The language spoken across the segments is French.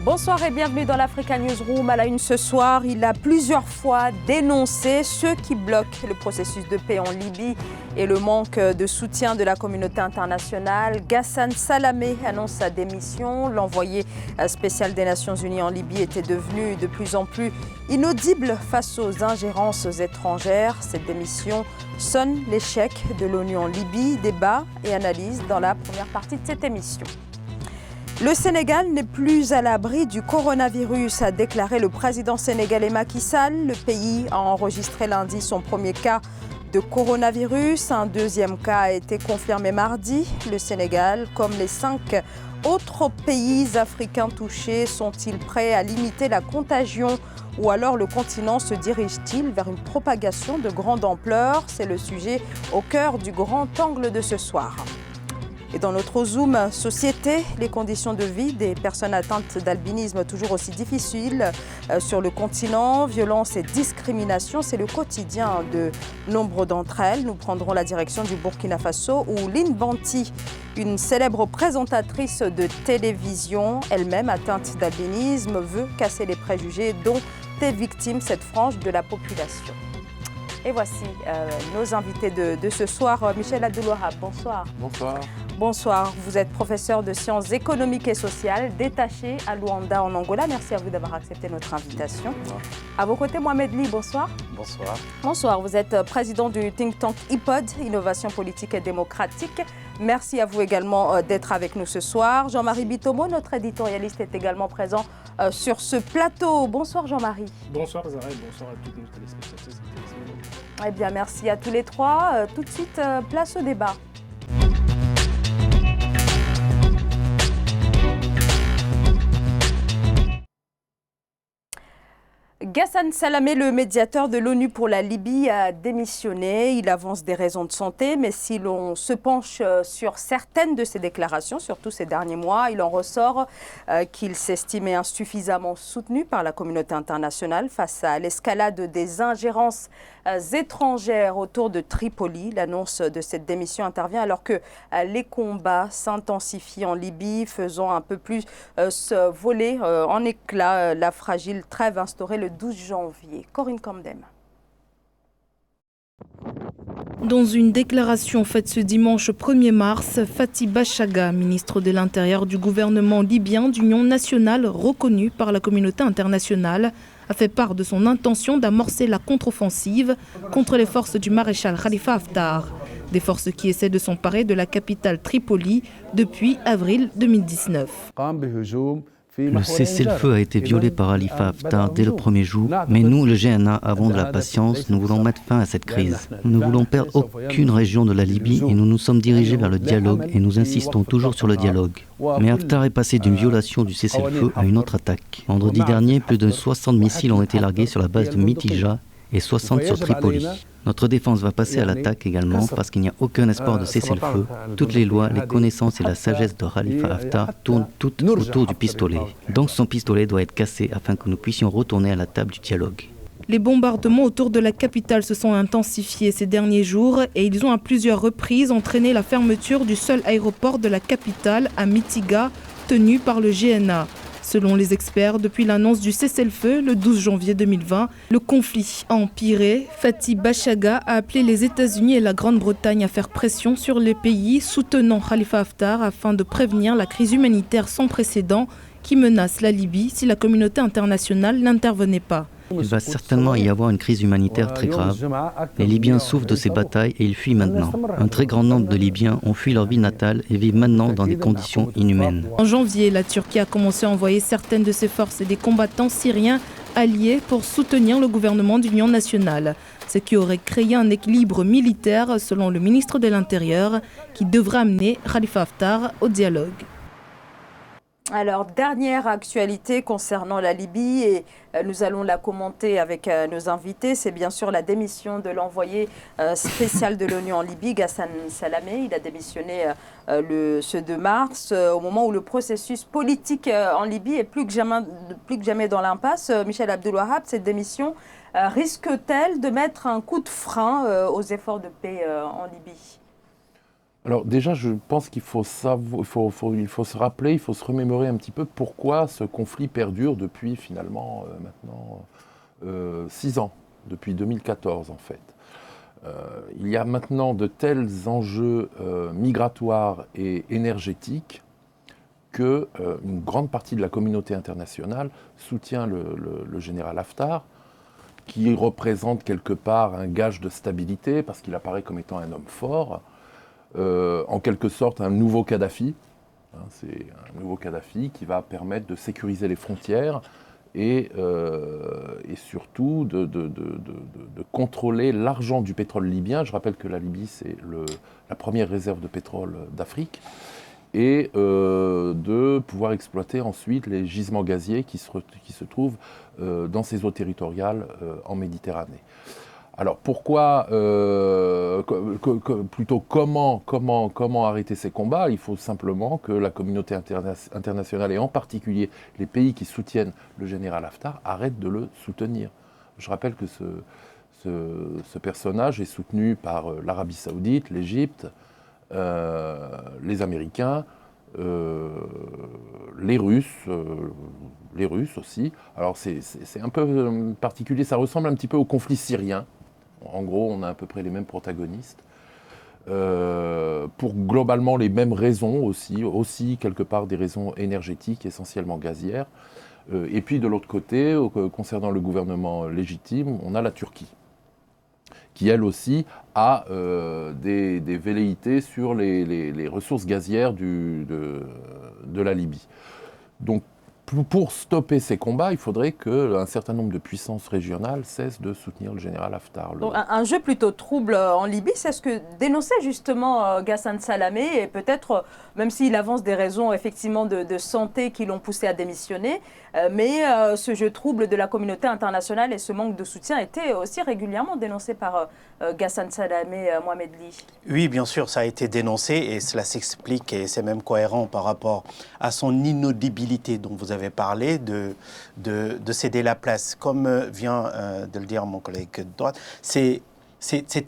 Bonsoir et bienvenue dans l'Africa Newsroom. À la une ce soir, il a plusieurs fois dénoncé ceux qui bloquent le processus de paix en Libye et le manque de soutien de la communauté internationale. Ghassan Salamé annonce sa démission. L'envoyé spécial des Nations Unies en Libye était devenu de plus en plus inaudible face aux ingérences étrangères. Cette démission sonne l'échec de l'ONU en Libye. Débat et analyse dans la première partie de cette émission. Le Sénégal n'est plus à l'abri du coronavirus, a déclaré le président sénégalais Macky Sall. Le pays a enregistré lundi son premier cas de coronavirus. Un deuxième cas a été confirmé mardi. Le Sénégal, comme les 5 autres pays africains touchés, sont-ils prêts à limiter la contagion ou alors le continent se dirige-t-il vers une propagation de grande ampleur? C'est le sujet au cœur du grand angle de ce soir. Et dans notre Zoom Société, les conditions de vie des personnes atteintes d'albinisme toujours aussi difficiles sur le continent. Violence et discrimination, c'est le quotidien de nombre d'entre elles. Nous prendrons la direction du Burkina Faso où Lynn Banti, une célèbre présentatrice de télévision, elle-même atteinte d'albinisme, veut casser les préjugés dont est victime cette frange de la population. Et voici nos invités de ce soir. Michel Abdoulouahab, bonsoir. Bonsoir. Bonsoir, vous êtes professeur de sciences économiques et sociales, détaché à Luanda en Angola. Merci à vous d'avoir accepté notre invitation. À vos côtés, Mohamed Ly, bonsoir. Bonsoir. Bonsoir, vous êtes président du think tank IPOD, Innovation politique et démocratique. Merci à vous également d'être avec nous ce soir. Jean-Marie Bitomo, notre éditorialiste, est également présent sur ce plateau. Bonsoir Jean-Marie. Bonsoir Zara et bonsoir à tous nos téléspectateurs. Eh bien, merci à tous les trois. Tout de suite, place au débat. Ghassan Salamé, le médiateur de l'ONU pour la Libye, a démissionné. Il avance des raisons de santé, mais si l'on se penche sur certaines de ses déclarations, surtout ces derniers mois, il en ressort qu'il s'estimait insuffisamment soutenu par la communauté internationale face à l'escalade des ingérences étrangères autour de Tripoli. L'annonce de cette démission intervient alors que les combats s'intensifient en Libye, faisant un peu plus se voler en éclats la fragile trêve instaurée le 12 janvier. Corinne Camdem. Dans une déclaration faite ce dimanche 1er mars, Fathi Bashagha, ministre de l'Intérieur du gouvernement libyen d'union nationale reconnu par la communauté internationale, a fait part de son intention d'amorcer la contre-offensive contre les forces du maréchal Khalifa Haftar, des forces qui essaient de s'emparer de la capitale Tripoli depuis avril 2019. Le cessez-le-feu a été violé par Khalifa Haftar dès le premier jour, mais nous, le GNA, avons de la patience, nous voulons mettre fin à cette crise. Nous ne voulons perdre aucune région de la Libye et nous nous sommes dirigés vers le dialogue et nous insistons toujours sur le dialogue. Mais Haftar est passé d'une violation du cessez-le-feu à une autre attaque. Vendredi dernier, plus de 60 missiles ont été largués sur la base de Mitija et 60 sur Tripoli. Notre défense va passer à l'attaque également parce qu'il n'y a aucun espoir de cesser le feu. Toutes les lois, les connaissances et la sagesse de Khalifa Haftar tournent toutes autour du pistolet. Donc son pistolet doit être cassé afin que nous puissions retourner à la table du dialogue. Les bombardements autour de la capitale se sont intensifiés ces derniers jours et ils ont à plusieurs reprises entraîné la fermeture du seul aéroport de la capitale à Mitiga, tenu par le GNA. Selon les experts, depuis l'annonce du cessez-le-feu le 12 janvier 2020, le conflit a empiré. Fathi Bashagha a appelé les États-Unis et la Grande-Bretagne à faire pression sur les pays soutenant Khalifa Haftar afin de prévenir la crise humanitaire sans précédent qui menace la Libye si la communauté internationale n'intervenait pas. Il va certainement y avoir une crise humanitaire très grave. Les Libyens souffrent de ces batailles et ils fuient maintenant. Un très grand nombre de Libyens ont fui leur ville natale et vivent maintenant dans des conditions inhumaines. En janvier, la Turquie a commencé à envoyer certaines de ses forces et des combattants syriens alliés pour soutenir le gouvernement d'union nationale, ce qui aurait créé un équilibre militaire selon le ministre de l'Intérieur qui devrait amener Khalifa Haftar au dialogue. Alors, dernière actualité concernant la Libye, et nous allons la commenter avec nos invités, c'est bien sûr la démission de l'envoyé spécial de l'ONU en Libye, Ghassan Salamé. Il a démissionné ce 2 mars, au moment où le processus politique en Libye est plus que jamais dans l'impasse. Michel Abdoulouahab, cette démission risque-t-elle de mettre un coup de frein aux efforts de paix en Libye ? Alors déjà, je pense qu'il faut se rappeler, il faut se remémorer un petit peu pourquoi ce conflit perdure depuis finalement maintenant 6 ans, depuis 2014 en fait. Il y a maintenant de tels enjeux migratoires et énergétiques qu'une grande partie de la communauté internationale soutient le général Haftar, qui représente quelque part un gage de stabilité, parce qu'il apparaît comme étant un homme fort, en quelque sorte un nouveau Kadhafi. C'est un nouveau Kadhafi qui va permettre de sécuriser les frontières et surtout de contrôler l'argent du pétrole libyen. Je rappelle que la Libye, c'est la première réserve de pétrole d'Afrique, et de pouvoir exploiter ensuite les gisements gaziers qui se trouvent dans ces eaux territoriales en Méditerranée. Alors pourquoi, plutôt comment arrêter ces combats? Il faut simplement que la communauté internationale, et en particulier les pays qui soutiennent le général Haftar, arrêtent de le soutenir. Je rappelle que ce personnage est soutenu par l'Arabie Saoudite, l'Égypte, les Américains, les Russes aussi. Alors c'est un peu particulier, ça ressemble un petit peu au conflit syrien. En gros, on a à peu près les mêmes protagonistes. Pour globalement les mêmes raisons aussi quelque part des raisons énergétiques, essentiellement gazières. Et puis de l'autre côté, concernant le gouvernement légitime, on a la Turquie, qui elle aussi a des velléités sur les ressources gazières de la Libye. Donc pour stopper ces combats, il faudrait qu'un certain nombre de puissances régionales cessent de soutenir le général Haftar. Donc un jeu plutôt trouble en Libye, c'est ce que dénonçait justement Ghassan Salamé, et peut-être, même s'il avance des raisons effectivement de santé qui l'ont poussé à démissionner, mais ce jeu trouble de la communauté internationale et ce manque de soutien était aussi régulièrement dénoncé par Ghassan Salamé, Mohamed Ly. Oui, bien sûr, ça a été dénoncé et cela s'explique et c'est même cohérent par rapport à son inaudibilité dont vous avez parlé, de céder la place. Comme vient de le dire mon collègue de droite, c'est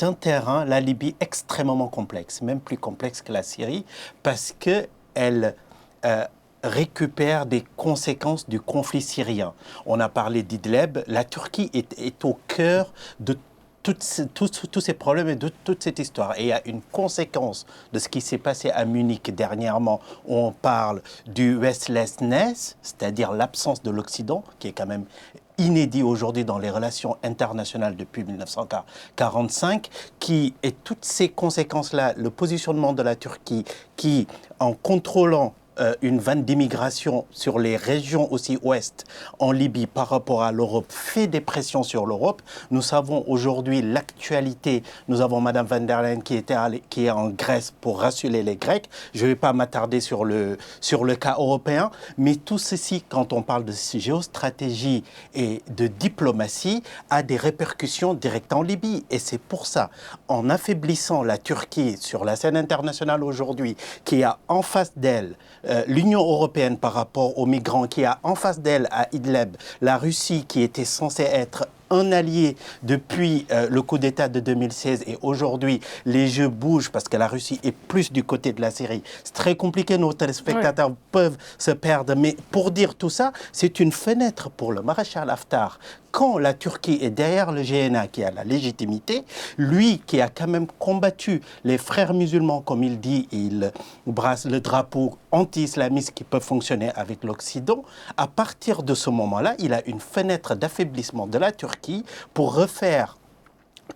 un terrain, la Libye, extrêmement complexe, même plus complexe que la Syrie, parce qu'elle récupère des conséquences du conflit syrien. On a parlé d'Idlib, la Turquie est au cœur de tous ces problèmes et de toute cette histoire. Et il y a une conséquence de ce qui s'est passé à Munich dernièrement, où on parle du Westlessness, c'est-à-dire l'absence de l'Occident, qui est quand même inédit aujourd'hui dans les relations internationales depuis 1945, et toutes ces conséquences-là, le positionnement de la Turquie qui, en contrôlant une vanne d'immigration sur les régions aussi ouest en Libye par rapport à l'Europe fait des pressions sur l'Europe. Nous savons aujourd'hui l'actualité. Nous avons Madame van der Leyen qui est en Grèce pour rassurer les Grecs. Je ne vais pas m'attarder sur le cas européen, mais tout ceci, quand on parle de géostratégie et de diplomatie, a des répercussions directes en Libye. Et c'est pour ça, en affaiblissant la Turquie sur la scène internationale aujourd'hui, qui a en face d'elle l'Union européenne par rapport aux migrants, qui a en face d'elle à Idlib la Russie qui était censée être un allié depuis le coup d'État de 2016 et aujourd'hui les jeux bougent parce que la Russie est plus du côté de la Syrie. C'est très compliqué, nos téléspectateurs peuvent se perdre, mais pour dire tout ça, c'est une fenêtre pour le maréchal Haftar. Quand la Turquie est derrière le GNA qui a la légitimité, lui qui a quand même combattu les frères musulmans, comme il dit, il brasse le drapeau anti-islamiste qui peut fonctionner avec l'Occident, à partir de ce moment-là, il a une fenêtre d'affaiblissement de la Turquie pour refaire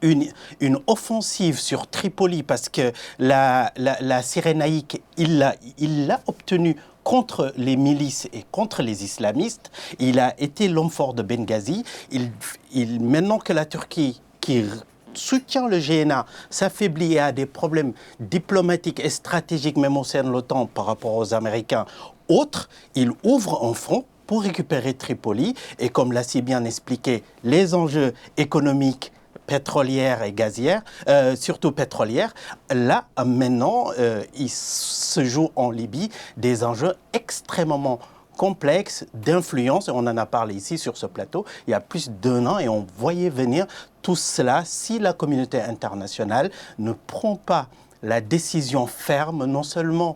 une offensive sur Tripoli, parce que la Cyrénaïque, il l'a obtenue contre les milices et contre les islamistes. Il a été l'homme fort de Benghazi. Maintenant que la Turquie, qui soutient le GNA, s'affaiblit et a des problèmes diplomatiques et stratégiques, même au sein de l'OTAN par rapport aux Américains, autres, il ouvre un front pour récupérer Tripoli. Et comme l'a si bien expliqué, les enjeux économiques, pétrolière et gazière, surtout pétrolière. Là, maintenant, il se joue en Libye des enjeux extrêmement complexes d'influence. On en a parlé ici sur ce plateau il y a plus d'1 an et on voyait venir tout cela si la communauté internationale ne prend pas la décision ferme, non seulement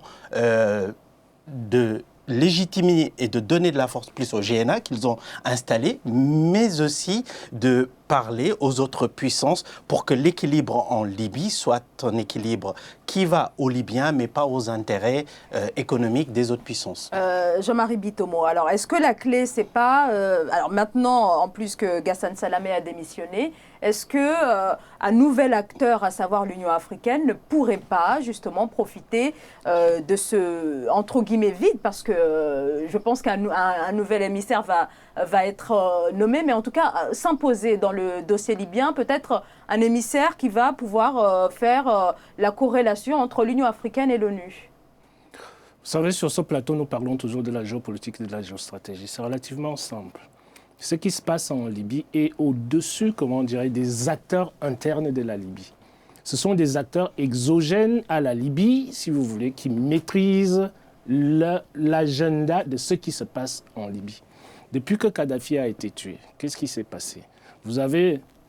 de légitimer et de donner de la force plus au GNA qu'ils ont installé, mais aussi de parler aux autres puissances pour que l'équilibre en Libye soit un équilibre qui va aux Libyens, mais pas aux intérêts économiques des autres puissances. Jean-Marie Bitomo, alors est-ce que la clé, c'est pas... alors maintenant, en plus que Ghassan Salamé a démissionné, est-ce qu'un nouvel acteur, à savoir l'Union africaine, ne pourrait pas justement profiter de ce, entre guillemets, vide, parce que je pense qu'un nouvel émissaire va être nommé, mais en tout cas s'imposer dans le dossier libyen, peut-être un émissaire qui va pouvoir faire la corrélation entre l'Union africaine et l'ONU. Vous savez, sur ce plateau, nous parlons toujours de la géopolitique et de la géostratégie. C'est relativement simple. Ce qui se passe en Libye est au-dessus, comment on dirait, des acteurs internes de la Libye. Ce sont des acteurs exogènes à la Libye, si vous voulez, qui maîtrisent l'agenda de ce qui se passe en Libye. Depuis que Kadhafi a été tué, qu'est-ce qui s'est passé?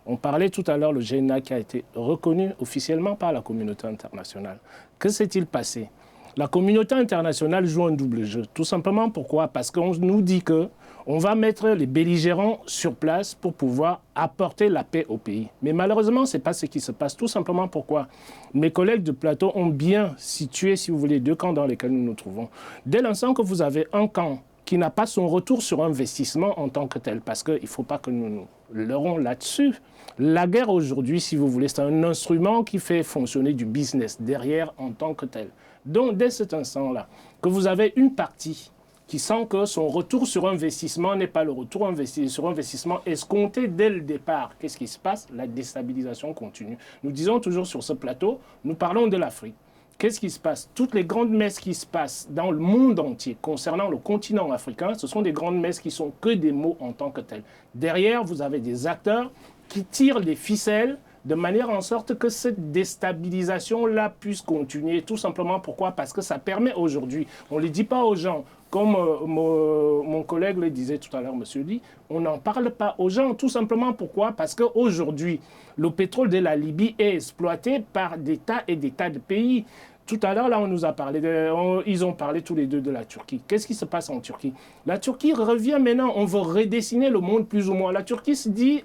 On parlait tout à l'heure, le GNA qui a été reconnu officiellement par la communauté internationale. Que s'est-il passé? La communauté internationale joue un double jeu. Tout simplement pourquoi? Parce qu'on nous dit qu'on va mettre les belligérants sur place pour pouvoir apporter la paix au pays. Mais malheureusement, ce n'est pas ce qui se passe. Tout simplement pourquoi? Mes collègues de plateau ont bien situé, si vous voulez, deux camps dans lesquels nous nous trouvons. Dès l'instant que vous avez un camp qui n'a pas son retour sur investissement en tant que tel, parce qu'il ne faut pas que nous nous leurrons là-dessus. La guerre aujourd'hui, si vous voulez, c'est un instrument qui fait fonctionner du business derrière en tant que tel. Donc, dès cet instant-là, que vous avez une partie qui sent que son retour sur investissement n'est pas le retour sur investissement escompté dès le départ, qu'est-ce qui se passe? La déstabilisation continue. Nous disons toujours sur ce plateau, nous parlons de l'Afrique. Qu'est-ce qui se passe? Toutes les grandes messes qui se passent dans le monde entier concernant le continent africain, ce sont des grandes messes qui sont que des mots en tant que tels. Derrière, vous avez des acteurs qui tirent les ficelles de manière en sorte que cette déstabilisation-là puisse continuer. Tout simplement pourquoi? Parce que ça permet aujourd'hui, on ne le dit pas aux gens, comme mon collègue le disait tout à l'heure, M. Lee, on n'en parle pas aux gens. Tout simplement pourquoi? Parce qu'aujourd'hui, le pétrole de la Libye est exploité par des tas et des tas de pays. Tout à l'heure, là, on nous a parlé, ils ont parlé tous les deux de la Turquie. Qu'est-ce qui se passe en Turquie? La Turquie revient maintenant, on veut redessiner le monde plus ou moins. La Turquie se dit,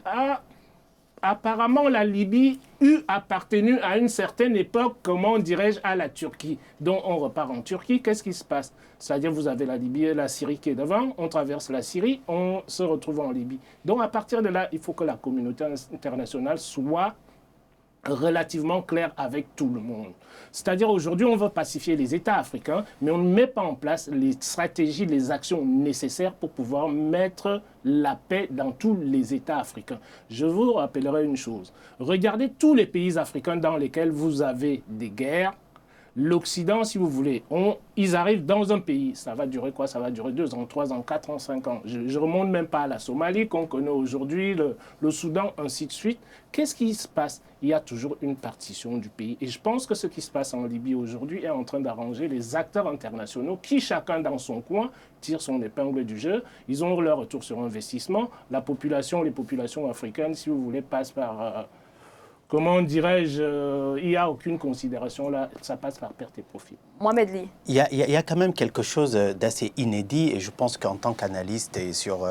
apparemment, la Libye eût appartenu à une certaine époque, comment dirais-je, à la Turquie. Donc, on repart en Turquie. Qu'est-ce qui se passe? C'est-à-dire, vous avez la Libye et la Syrie qui est devant. On traverse la Syrie, on se retrouve en Libye. Donc, à partir de là, il faut que la communauté internationale soit relativement claire avec tout le monde. C'est-à-dire, aujourd'hui, on veut pacifier les États africains, mais on ne met pas en place les stratégies, les actions nécessaires pour pouvoir mettre la paix dans tous les États africains. Je vous rappellerai une chose. Regardez tous les pays africains dans lesquels vous avez des guerres. L'Occident, si vous voulez, ils arrivent dans un pays. Ça va durer quoi? Ça va durer 2 ans, 3 ans, 4 ans, 5 ans. Je ne remonte même pas à la Somalie qu'on connaît aujourd'hui, le Soudan, ainsi de suite. Qu'est-ce qui se passe? Il y a toujours une partition du pays. Et je pense que ce qui se passe en Libye aujourd'hui est en train d'arranger les acteurs internationaux qui, chacun dans son coin, tire son épingle du jeu. Ils ont leur retour sur investissement. La population, les populations africaines, si vous voulez, passent par... comment dirais-je, il n'y a aucune considération là, ça passe par perte et profit. Mohamed Lee. Il y a quand même quelque chose d'assez inédit et je pense qu'en tant qu'analyste et sur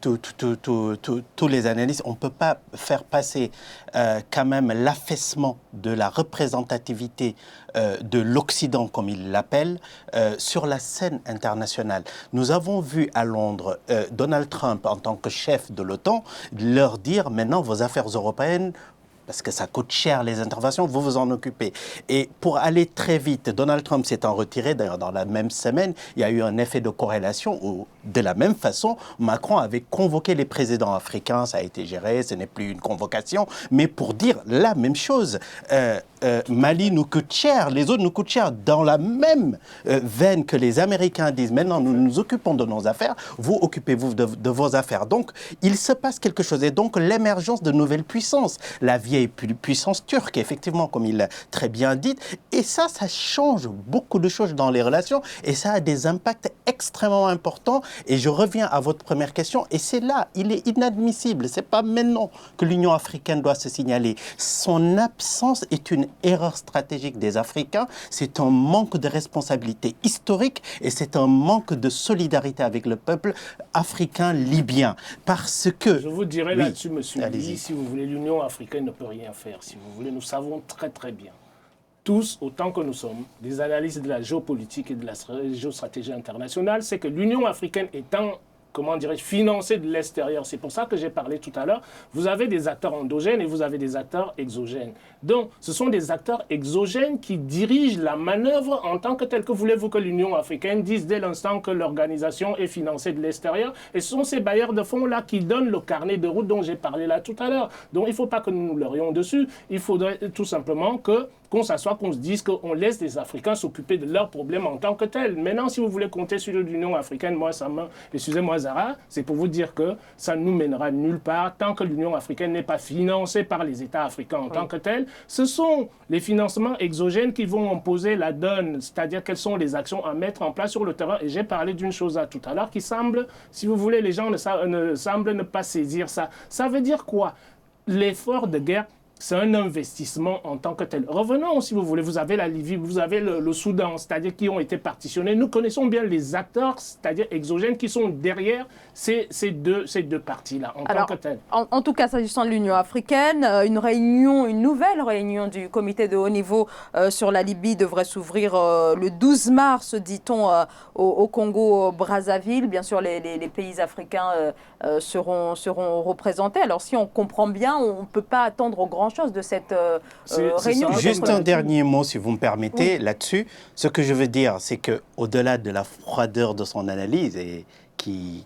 tous les analystes, on ne peut pas faire passer quand même l'affaissement de la représentativité de l'Occident, comme il l'appelle, sur la scène internationale. Nous avons vu à Londres Donald Trump, en tant que chef de l'OTAN, leur dire maintenant vos affaires européennes, parce que ça coûte cher les interventions, vous vous en occupez. Et pour aller très vite, Donald Trump s'étant retiré, d'ailleurs dans la même semaine, il y a eu un effet de corrélation où, de la même façon, Macron avait convoqué les présidents africains, ça a été géré, ce n'est plus une convocation, mais pour dire la même chose. Mali nous coûte cher, les autres nous coûtent cher, dans la même veine que les Américains disent maintenant nous nous occupons de nos affaires, vous occupez-vous de vos affaires. Donc il se passe quelque chose et donc l'émergence de nouvelles puissances, la vieille puissance turque, effectivement, comme il l'a très bien dit, et ça change beaucoup de choses dans les relations et ça a des impacts extrêmement importants. Et je reviens à votre première question, et c'est là, il est inadmissible, c'est pas maintenant que l'Union africaine doit se signaler. Son absence est une erreur stratégique des Africains, c'est un manque de responsabilité historique et c'est un manque de solidarité avec le peuple africain libyen. Parce que... Je vous dirais là-dessus, monsieur Lee, si vous voulez, l'Union africaine ne peut rien faire. Si vous voulez, nous savons très très bien, tous, autant que nous sommes, des analystes de la géopolitique et de la géostratégie internationale, c'est que l'Union africaine étant, comment dirais-je, financée de l'extérieur. C'est pour ça que j'ai parlé tout à l'heure. Vous avez des acteurs endogènes et vous avez des acteurs exogènes. Donc, ce sont des acteurs exogènes qui dirigent la manœuvre en tant que telle. Que voulez-vous que l'Union africaine dise dès l'instant que l'organisation est financée de l'extérieur? Et ce sont ces bailleurs de fonds-là qui donnent le carnet de route dont j'ai parlé là tout à l'heure. Donc, il ne faut pas que nous nous leurrions dessus. Il faudrait tout simplement qu'on s'assoie, qu'on se dise qu'on laisse les Africains s'occuper de leurs problèmes en tant que tels. Maintenant, si vous voulez compter sur l'Union africaine, excusez-moi Zara, c'est pour vous dire que ça ne nous mènera nulle part tant que l'Union africaine n'est pas financée par les États africains en tant que tels. Ce sont les financements exogènes qui vont imposer la donne, c'est-à-dire quelles sont les actions à mettre en place sur le terrain. Et j'ai parlé d'une chose tout à l'heure qui semble, si vous voulez, les gens ne semblent ne pas saisir ça. Ça veut dire quoi? L'effort de guerre, c'est un investissement en tant que tel. Revenons, si vous voulez, vous avez la Libye, vous avez le Soudan, c'est-à-dire qui ont été partitionnés. Nous connaissons bien les acteurs, c'est-à-dire exogènes, qui sont derrière ces deux parties-là, en tant que tel. En tout cas, s'agissant de l'Union africaine, une nouvelle réunion du comité de haut niveau sur la Libye devrait s'ouvrir le 12 mars, dit-on, au Congo-Brazzaville. Bien sûr, les pays africains seront représentés. Alors, si on comprend bien, on ne peut pas attendre au grand chose de cette réunion. Juste un dernier mot, si vous me permettez, là-dessus. Ce que je veux dire, c'est qu'au-delà de la froideur de son analyse, et qui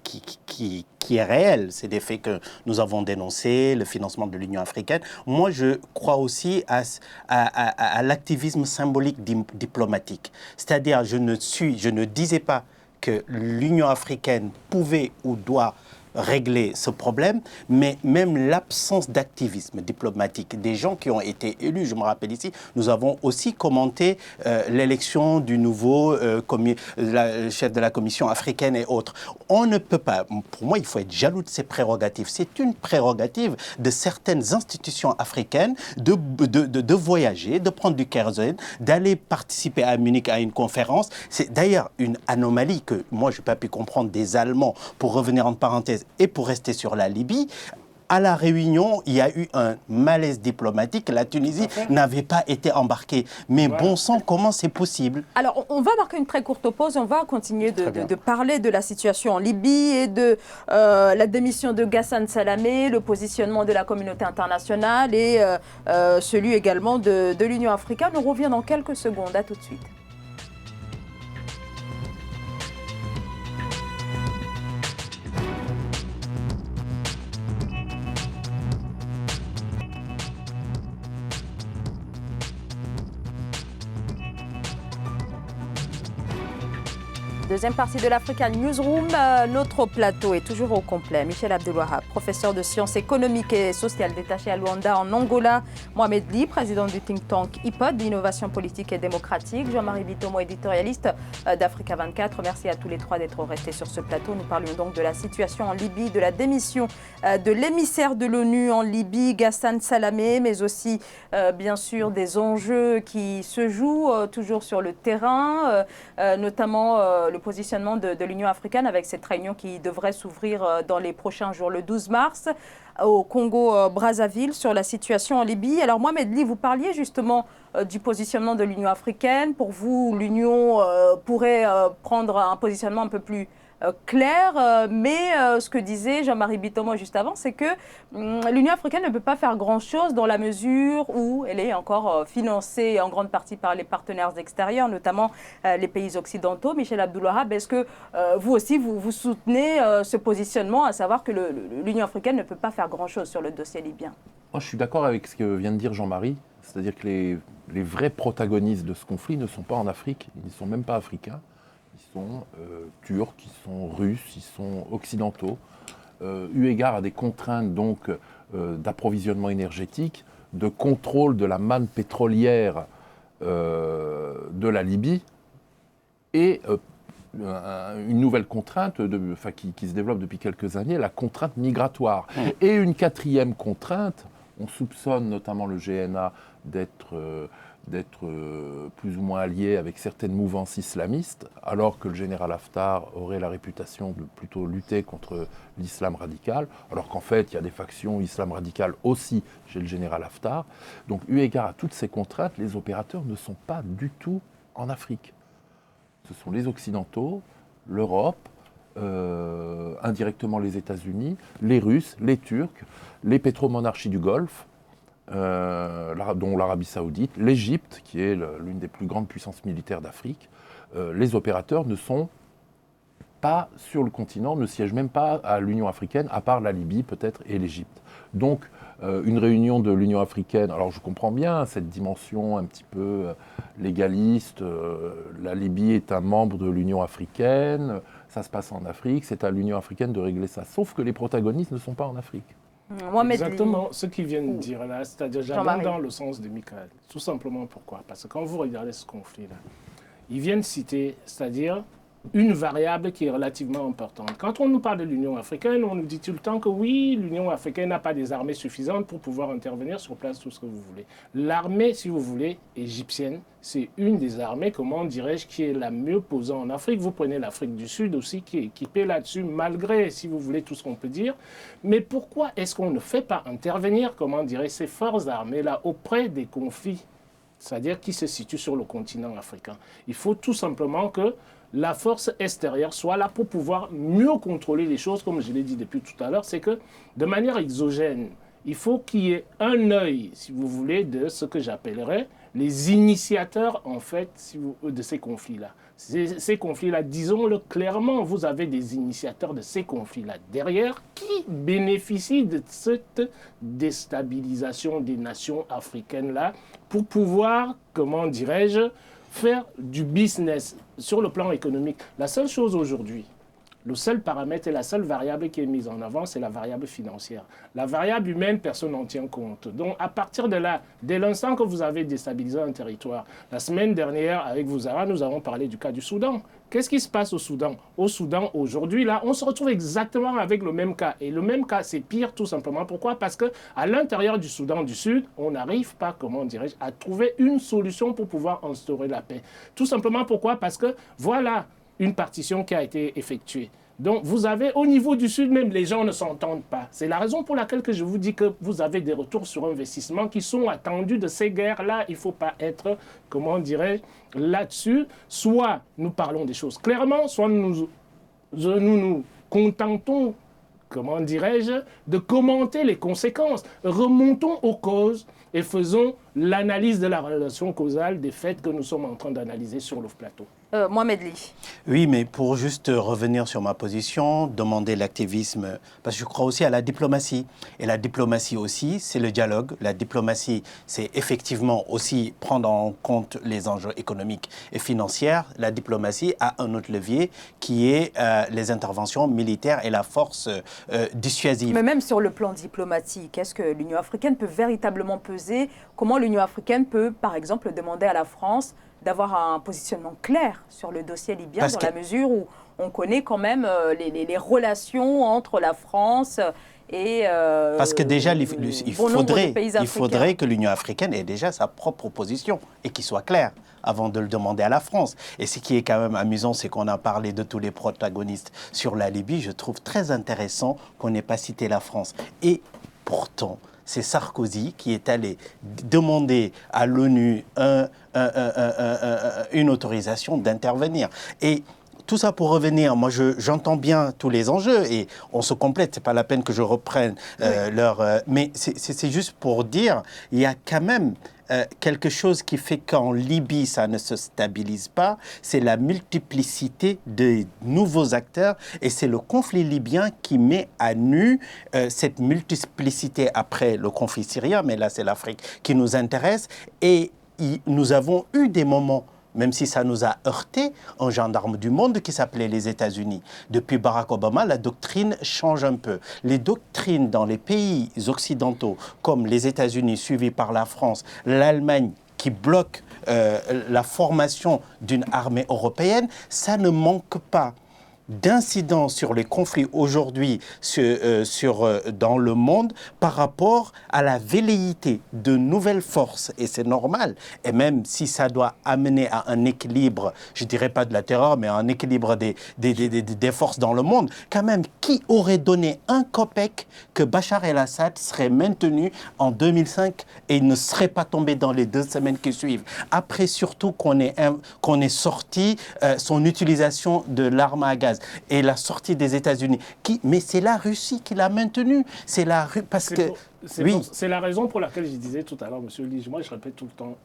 est réelle, c'est des faits que nous avons dénoncés, le financement de l'Union africaine, moi je crois aussi à l'activisme symbolique diplomatique. C'est-à-dire, je ne disais pas que l'Union africaine pouvait ou doit régler ce problème, mais même l'absence d'activisme diplomatique des gens qui ont été élus. Je me rappelle ici, nous avons aussi commenté l'élection du nouveau chef de la Commission africaine et autres. On ne peut pas, pour moi, il faut être jaloux de ces prérogatives. C'est une prérogative de certaines institutions africaines de voyager, de prendre du kérosène, d'aller participer à Munich à une conférence. C'est d'ailleurs une anomalie que moi, je n'ai pas pu comprendre des Allemands, pour revenir en parenthèse, et pour rester sur la Libye. À la Réunion, il y a eu un malaise diplomatique. La Tunisie n'avait pas été embarquée. Mais bon sang, comment c'est possible? Alors, on va marquer une très courte pause. On va continuer de parler de la situation en Libye et de la démission de Ghassan Salamé, le positionnement de la communauté internationale et celui également de l'Union africaine. On revient dans quelques secondes. À tout de suite. Deuxième partie de l'African Newsroom, notre plateau est toujours au complet. Michel Abdelwahab, professeur de sciences économiques et sociales détaché à Luanda en Angola. Mohamed Ly, président du think tank IPOD d'innovation politique et démocratique. Jean-Marie Bitomo, éditorialiste d'Africa 24. Merci à tous les trois d'être restés sur ce plateau. Nous parlions donc de la situation en Libye, de la démission de l'émissaire de l'ONU en Libye, Ghassan Salamé, mais aussi bien sûr des enjeux qui se jouent toujours sur le terrain, notamment le positionnement de l'Union africaine avec cette réunion qui devrait s'ouvrir dans les prochains jours, le 12 mars, au Congo-Brazzaville, sur la situation en Libye. Alors Mohamed Ly, vous parliez justement du positionnement de l'Union africaine. Pour vous, l'Union pourrait prendre un positionnement un peu plus clair, mais ce que disait Jean-Marie Bitomo juste avant, c'est que l'Union africaine ne peut pas faire grand-chose dans la mesure où elle est encore financée en grande partie par les partenaires extérieurs, notamment les pays occidentaux. Michel Abdelwahab, est-ce que vous aussi, vous soutenez ce positionnement, à savoir que l'Union africaine ne peut pas faire grand-chose sur le dossier libyen? Moi, je suis d'accord avec ce que vient de dire Jean-Marie, c'est-à-dire que les vrais protagonistes de ce conflit ne sont pas en Afrique, ils ne sont même pas africains. Ils sont turcs, ils sont russes, ils sont occidentaux, eu égard à des contraintes donc d'approvisionnement énergétique, de contrôle de la manne pétrolière de la Libye et une nouvelle contrainte qui se développe depuis quelques années, la contrainte migratoire. Et une quatrième contrainte, On soupçonne notamment le GNA d'être plus ou moins allié avec certaines mouvances islamistes, alors que le général Haftar aurait la réputation de plutôt lutter contre l'islam radical, alors qu'en fait, il y a des factions islam radicales aussi chez le général Haftar. Donc, eu égard à toutes ces contraintes, les opérateurs ne sont pas du tout en Afrique. Ce sont les Occidentaux, l'Europe, indirectement les États-Unis, les Russes, les Turcs, les pétromonarchies du Golfe, dont l'Arabie Saoudite, l'Égypte, qui est l'une des plus grandes puissances militaires d'Afrique. Les opérateurs ne sont pas sur le continent, ne siègent même pas à l'Union africaine, à part la Libye peut-être et l'Égypte. Donc, une réunion de l'Union africaine, alors je comprends bien cette dimension un petit peu légaliste, la Libye est un membre de l'Union africaine, ça se passe en Afrique, c'est à l'Union africaine de régler ça, sauf que les protagonistes ne sont pas en Afrique. Exactement ce qu'ils viennent de dire là, c'est-à-dire j'allais dans le sens de Michael. Tout simplement pourquoi? Parce que quand vous regardez ce conflit-là, ils viennent citer, c'est-à-dire une variable qui est relativement importante. Quand on nous parle de l'Union africaine, on nous dit tout le temps que oui, l'Union africaine n'a pas des armées suffisantes pour pouvoir intervenir sur place, tout ce que vous voulez. L'armée, si vous voulez, égyptienne, c'est une des armées, comment dirais-je, qui est la mieux posée en Afrique. Vous prenez l'Afrique du Sud aussi, qui est équipée là-dessus, malgré, si vous voulez, tout ce qu'on peut dire. Mais pourquoi est-ce qu'on ne fait pas intervenir, comment dirais-je, ces forces armées-là auprès des conflits, c'est-à-dire qui se situent sur le continent africain? Il faut tout simplement que la force extérieure soit là pour pouvoir mieux contrôler les choses, comme je l'ai dit depuis tout à l'heure, c'est que de manière exogène, il faut qu'il y ait un œil, si vous voulez, de ce que j'appellerais les initiateurs, en fait, de ces conflits-là. Ces conflits-là, disons-le clairement, vous avez des initiateurs de ces conflits-là derrière qui bénéficient de cette déstabilisation des nations africaines-là pour pouvoir, comment dirais-je, faire du business sur le plan économique. La seule chose aujourd'hui, le seul paramètre et la seule variable qui est mise en avant, c'est la variable financière. La variable humaine, personne n'en tient compte. Donc, à partir de là, dès l'instant que vous avez déstabilisé un territoire, la semaine dernière, avec Wouzara, nous avons parlé du cas du Soudan. Qu'est-ce qui se passe au Soudan? Au Soudan, aujourd'hui, là, on se retrouve exactement avec le même cas. Et le même cas, c'est pire, tout simplement. Pourquoi? Parce qu'à l'intérieur du Soudan du Sud, on n'arrive pas, comment dirais-je, à trouver une solution pour pouvoir instaurer la paix. Tout simplement, pourquoi? Parce que, voilà une partition qui a été effectuée. Donc, vous avez, au niveau du Sud, même les gens ne s'entendent pas. C'est la raison pour laquelle que je vous dis que vous avez des retours sur investissement qui sont attendus de ces guerres-là. Il ne faut pas être, comment dirais-je, là-dessus. Soit nous parlons des choses clairement, soit nous nous contentons, comment dirais-je, de commenter les conséquences. Remontons aux causes et faisons l'analyse de la relation causale des faits que nous sommes en train d'analyser sur le plateau. Mohamed Ly. Oui, mais pour juste revenir sur ma position, demander l'activisme, parce que je crois aussi à la diplomatie. Et la diplomatie aussi, c'est le dialogue. La diplomatie, c'est effectivement aussi prendre en compte les enjeux économiques et financiers. La diplomatie a un autre levier qui est les interventions militaires et la force dissuasive. Mais même sur le plan diplomatique, est-ce que l'Union africaine peut véritablement peser? Comment l'Union africaine peut, par exemple, demander à la France d'avoir un positionnement clair sur le dossier libyen, dans la mesure où on connaît quand même les relations entre la France et parce que déjà, il faudrait que l'Union africaine ait déjà sa propre position et qu'il soit clair avant de le demander à la France. Et ce qui est quand même amusant, c'est qu'on a parlé de tous les protagonistes sur la Libye. Je trouve très intéressant qu'on n'ait pas cité la France. Et pourtant, c'est Sarkozy qui est allé demander à l'ONU une autorisation d'intervenir. Et tout ça pour revenir, moi j'entends bien tous les enjeux et on se complète, c'est pas la peine que je reprenne mais c'est juste pour dire, il y a quand même quelque chose qui fait qu'en Libye, ça ne se stabilise pas, c'est la multiplicité de nouveaux acteurs et c'est le conflit libyen qui met à nu cette multiplicité après le conflit syrien, mais là c'est l'Afrique qui nous intéresse et nous avons eu des moments, même si ça nous a heurté, un gendarme du monde qui s'appelait les États-Unis. Depuis Barack Obama, la doctrine change un peu. Les doctrines dans les pays occidentaux, comme les États-Unis suivis par la France, l'Allemagne qui bloque la formation d'une armée européenne, ça ne manque pas d'incidence sur les conflits aujourd'hui dans le monde par rapport à la velléité de nouvelles forces, et c'est normal, et même si ça doit amener à un équilibre, je dirais pas de la terreur, mais un équilibre des forces dans le monde, quand même, qui aurait donné un copec que Bachar el-Assad serait maintenu en 2005 et il ne serait pas tombé dans les 2 semaines qui suivent. Après, surtout qu'on ait sorti son utilisation de l'arme à gaz et la sortie des États-Unis. Mais c'est la Russie qui l'a maintenu. C'est la Russie parce que... C'est la raison pour laquelle je disais tout à l'heure, M. Lige, moi je répète tout le temps,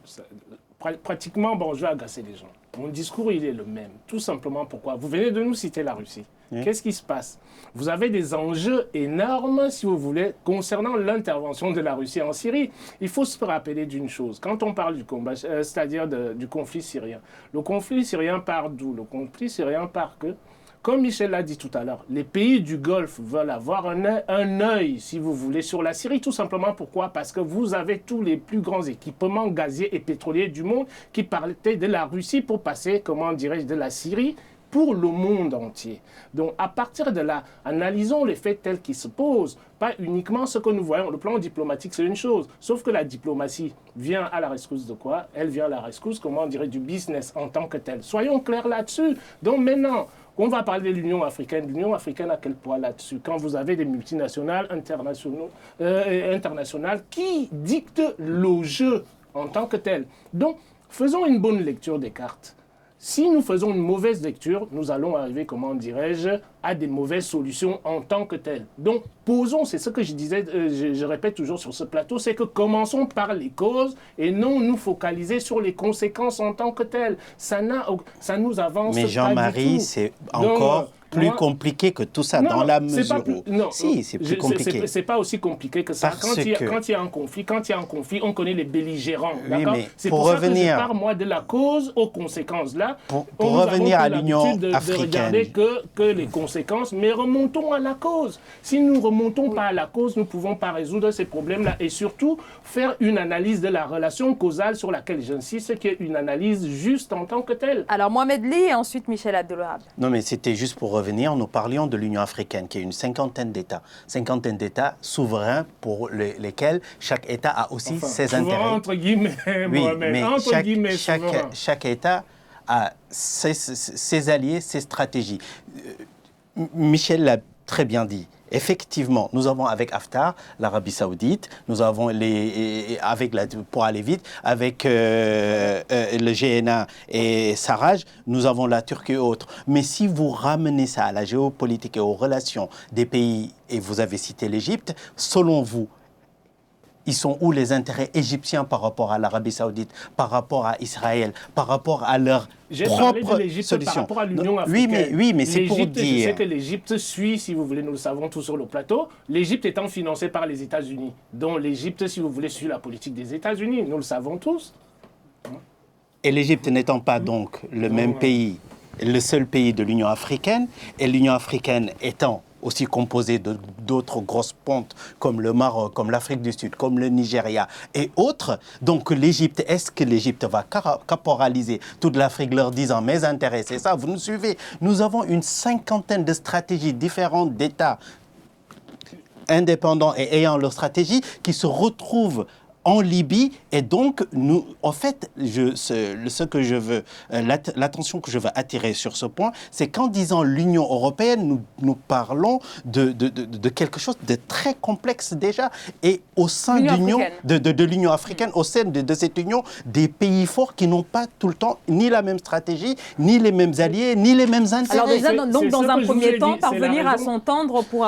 pratiquement, je vais agacer les gens. Mon discours, il est le même. Tout simplement pourquoi? Vous venez de nous citer la Russie. Oui. Qu'est-ce qui se passe? Vous avez des enjeux énormes, si vous voulez, concernant l'intervention de la Russie en Syrie. Il faut se rappeler d'une chose. Quand on parle du combat, c'est-à-dire du conflit syrien, le conflit syrien part d'où? Le conflit syrien part que, comme Michel l'a dit tout à l'heure, les pays du Golfe veulent avoir un œil, si vous voulez, sur la Syrie. Tout simplement pourquoi? Parce que vous avez tous les plus grands équipements gaziers et pétroliers du monde qui partaient de la Russie pour passer, comment dirais-je, de la Syrie pour le monde entier. Donc, à partir de là, analysons les faits tels qu'ils se posent, pas uniquement ce que nous voyons. Le plan diplomatique, c'est une chose, sauf que la diplomatie vient à la rescousse de quoi? Elle vient à la rescousse, comment dirais, du business en tant que tel. Soyons clairs là-dessus. Donc maintenant, on va parler de l'Union africaine. L'Union africaine a quel poids là-dessus? Quand vous avez des multinationales internationales qui dictent le jeu en tant que tel. Donc, faisons une bonne lecture des cartes. Si nous faisons une mauvaise lecture, nous allons arriver, comment dirais-je, à des mauvaises solutions en tant que telles. Donc, posons, c'est ce que je disais, je répète toujours sur ce plateau, c'est que commençons par les causes et non nous focaliser sur les conséquences en tant que telles. Ça nous avance pas. Mais Jean-Marie, c'est encore plus compliqué que tout ça, dans la mesure où... Non, si, c'est plus compliqué. C'est pas aussi compliqué que ça. Quand il y a un conflit, on connaît les belligérants. Oui, mais c'est pour ça que je pars, moi, de la cause aux conséquences. Là, pour revenir à l'Union africaine. De regarder que les conséquences, mais remontons à la cause. Si nous ne remontons pas à la cause, nous ne pouvons pas résoudre ces problèmes-là et surtout faire une analyse de la relation causale sur laquelle j'insiste, qui est une analyse juste en tant que telle. Alors, Mohamed Ly et ensuite Michel Abdelwahab. Non, mais c'était juste pour revenir, nous parlions de l'Union africaine, qui est une cinquantaine d'États souverains pour lesquels chaque État a aussi ses intérêts. Entre guillemets, oui, mais chaque État a ses alliés, ses stratégies. Michel l'a très bien dit. Effectivement, nous avons avec Haftar, l'Arabie Saoudite, nous avons pour aller vite, avec le GNA et Sarraj, nous avons la Turquie et autres. Mais si vous ramenez ça à la géopolitique et aux relations des pays, et vous avez cité l'Égypte, selon vous, ils sont où les intérêts égyptiens par rapport à l'Arabie Saoudite, par rapport à Israël, par rapport à leur propre solution? Par rapport à l'Union africaine. Oui, mais c'est pour dire... Je sais que l'Égypte suit, si vous voulez, nous le savons tous sur le plateau, l'Égypte étant financée par les États-Unis. Donc l'Égypte, si vous voulez, suit la politique des États-Unis. Nous le savons tous. Et l'Égypte n'étant pas donc le même pays, le seul pays de l'Union africaine, et l'Union africaine étant aussi composé d'autres grosses pontes comme le Maroc, comme l'Afrique du Sud, comme le Nigeria et autres. Donc l'Égypte, est-ce que l'Égypte va caporaliser toute l'Afrique leur disant mes intérêts, c'est ça, vous nous suivez? Nous avons une cinquantaine de stratégies différentes d'États indépendants et ayant leur stratégie qui se retrouvent en Libye, et donc, nous, en fait, l'attention que je veux attirer sur ce point, c'est qu'en disant l'Union européenne, nous parlons de quelque chose de très complexe déjà, et au sein de l'Union africaine, au sein de cette union, des pays forts qui n'ont pas tout le temps ni la même stratégie, ni les mêmes alliés, ni les mêmes intérêts. Alors déjà, donc, dans un premier temps, parvenir à s'entendre pour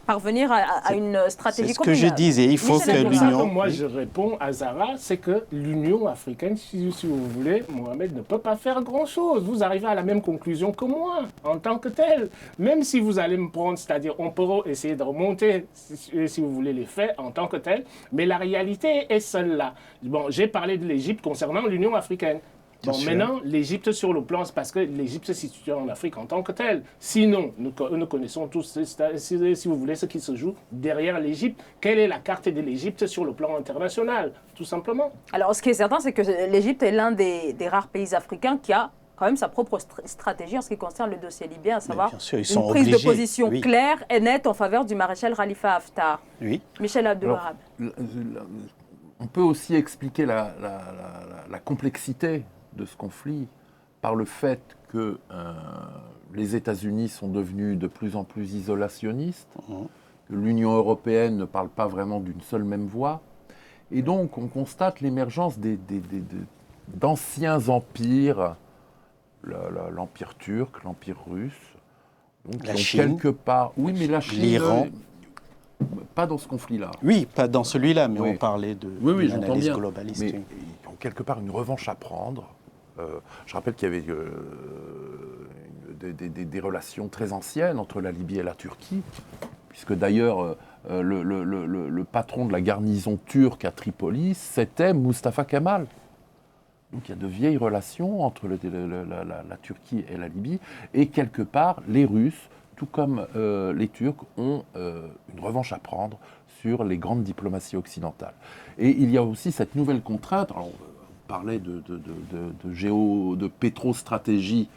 parvenir à une stratégie commune. C'est ce que je disais, il faut que l'Union... Moi, je réponds à Zara, c'est que l'Union africaine, si vous voulez, Mohamed ne peut pas faire grand-chose. Vous arrivez à la même conclusion que moi, en tant que tel. Même si vous allez me prendre, c'est-à-dire on peut essayer de remonter, si vous voulez, les faits en tant que tel, mais la réalité est celle-là. Bon, j'ai parlé de l'Égypte concernant l'Union africaine. Bon, maintenant, l'Égypte sur le plan, c'est parce que l'Égypte se situe en Afrique en tant que telle. Sinon, nous connaissons tous, si vous voulez, ce qui se joue derrière l'Égypte. Quelle est la carte de l'Égypte sur le plan international, tout simplement? Alors, ce qui est certain, c'est que l'Égypte est l'un des rares pays africains qui a quand même sa propre stratégie en ce qui concerne le dossier libyen, à savoir sûr, une prise de position claire et nette en faveur du maréchal Khalifa Haftar. Oui. Michel Abdelwahab. On peut aussi expliquer la complexité de ce conflit par le fait que les États-Unis sont devenus de plus en plus isolationnistes, que l'Union européenne ne parle pas vraiment d'une seule même voix. Et donc, on constate l'émergence d'anciens empires, l'empire turc, l'empire russe, donc la Chine, quelque part. Oui, mais la Chine, l'Iran. Pas dans ce conflit-là. Oui, pas dans celui-là, mais oui. On parlait de l'analyse globaliste. Mais ils ont quelque part une revanche à prendre. Je rappelle qu'il y avait des relations très anciennes entre la Libye et la Turquie, puisque d'ailleurs le patron de la garnison turque à Tripoli, c'était Mustafa Kemal. Donc il y a de vieilles relations entre la Turquie et la Libye, et quelque part les Russes, tout comme les Turcs, ont une revanche à prendre sur les grandes diplomaties occidentales. Et il y a aussi cette nouvelle contrainte, alors, on parlait de pétrostratégie.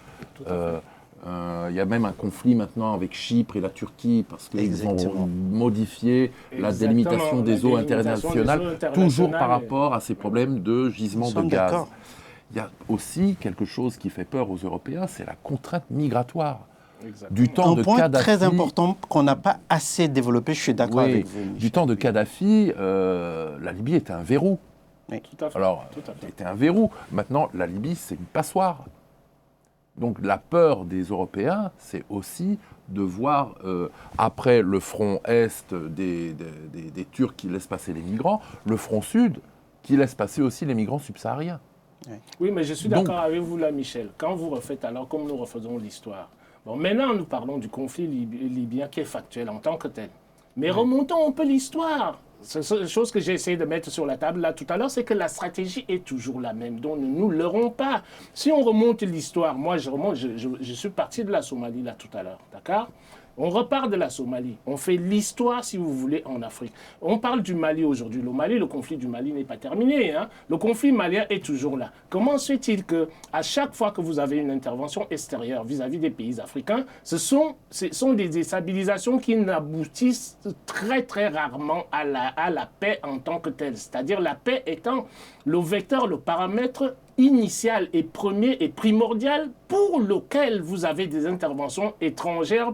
Il y a même un conflit maintenant avec Chypre et la Turquie parce qu'ils ont modifié la délimitation des eaux internationales, toujours par rapport à ces problèmes de gisement de gaz. Il y a aussi quelque chose qui fait peur aux Européens, c'est la contrainte migratoire. Du temps de point Kadhafi, très important qu'on n'a pas assez développé, je suis d'accord avec vous. Michel. Du temps de Kadhafi, la Libye était un verrou. Oui. Tout à fait. Alors, c'était un verrou. Maintenant, la Libye, c'est une passoire. Donc, la peur des Européens, c'est aussi de voir, après le front est des Turcs qui laissent passer les migrants, le front sud qui laisse passer aussi les migrants subsahariens. Oui, mais je suis d'accord avec vous là, Michel. Quand vous refaites alors comme nous refaisons l'histoire. Bon, maintenant, nous parlons du conflit libyen qui est factuel en tant que tel. Mais remontons un peu l'histoire. La chose que j'ai essayé de mettre sur la table là tout à l'heure, c'est que la stratégie est toujours la même. Donc ne nous leurrons pas. Si on remonte l'histoire, moi je suis parti de la Somalie là tout à l'heure, d'accord ? On repart de la Somalie. On fait l'histoire, si vous voulez, en Afrique. On parle du Mali aujourd'hui. Le conflit du Mali n'est pas terminé. Hein. Le conflit malien est toujours là. Comment se fait-il qu'à chaque fois que vous avez une intervention extérieure vis-à-vis des pays africains, ce sont des déstabilisations qui n'aboutissent très, très rarement à la paix en tant que telle. C'est-à-dire la paix étant le vecteur, le paramètre initial et premier et primordial pour lequel vous avez des interventions étrangères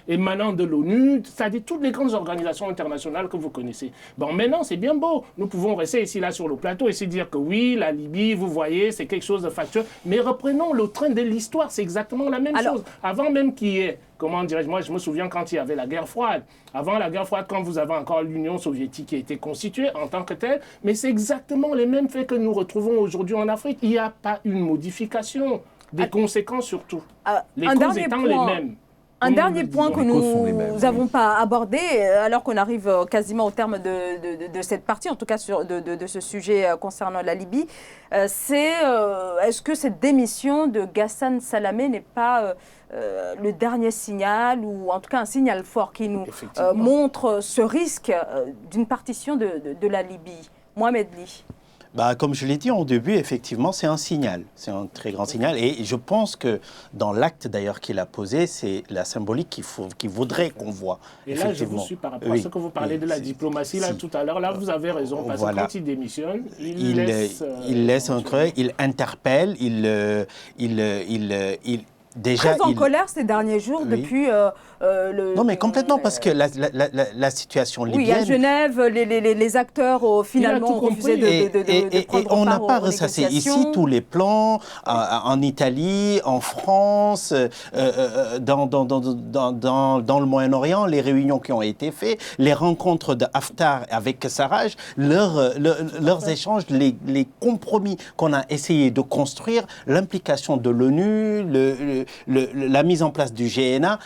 émanant de l'ONU, c'est-à-dire toutes les grandes organisations internationales que vous connaissez. Bon, maintenant, c'est bien beau. Nous pouvons rester ici, là, sur le plateau et se dire que oui, la Libye, vous voyez, c'est quelque chose de factuel. Mais reprenons le train de l'histoire, c'est exactement la même chose. Avant même qu'il y ait, comment dirais-je, moi, je me souviens quand il y avait la guerre froide. Avant la guerre froide, quand vous avez encore l'Union soviétique qui a été constituée en tant que telle, mais c'est exactement les mêmes faits que nous retrouvons aujourd'hui en Afrique. Il n'y a pas une modification des conséquences surtout. Les causes étant les mêmes. Un dernier point que nous n'avons pas abordé, alors qu'on arrive quasiment au terme de cette partie, en tout cas de ce sujet concernant la Libye, c'est est-ce que cette démission de Ghassan Salamé n'est pas le dernier signal, ou en tout cas un signal fort qui nous montre ce risque d'une partition de la Libye? Mohamed Ly. Comme je l'ai dit au début, effectivement, c'est un signal. C'est un très grand signal. Et je pense que dans l'acte, d'ailleurs, qu'il a posé, c'est la symbolique qu'il voudrait qu'on voit. Et là, je vous suis par rapport à ce que vous parlez de la diplomatie, là, tout à l'heure. Là, vous avez raison, parce que quand il démissionne, il laisse un creux, il interpelle, déjà, très en colère ces derniers jours depuis Non, mais complètement, parce que la situation libyenne... Oui, à Genève, les acteurs finalement ont refusé de prendre on n'a part pas aux ressassé négociations. ici tous les plans, en Italie, en France, dans le Moyen-Orient, les réunions qui ont été faites, les rencontres de Haftar avec Sarraj, leurs échanges, les compromis qu'on a essayé de construire, l'implication de l'ONU, la mise en place du GNA,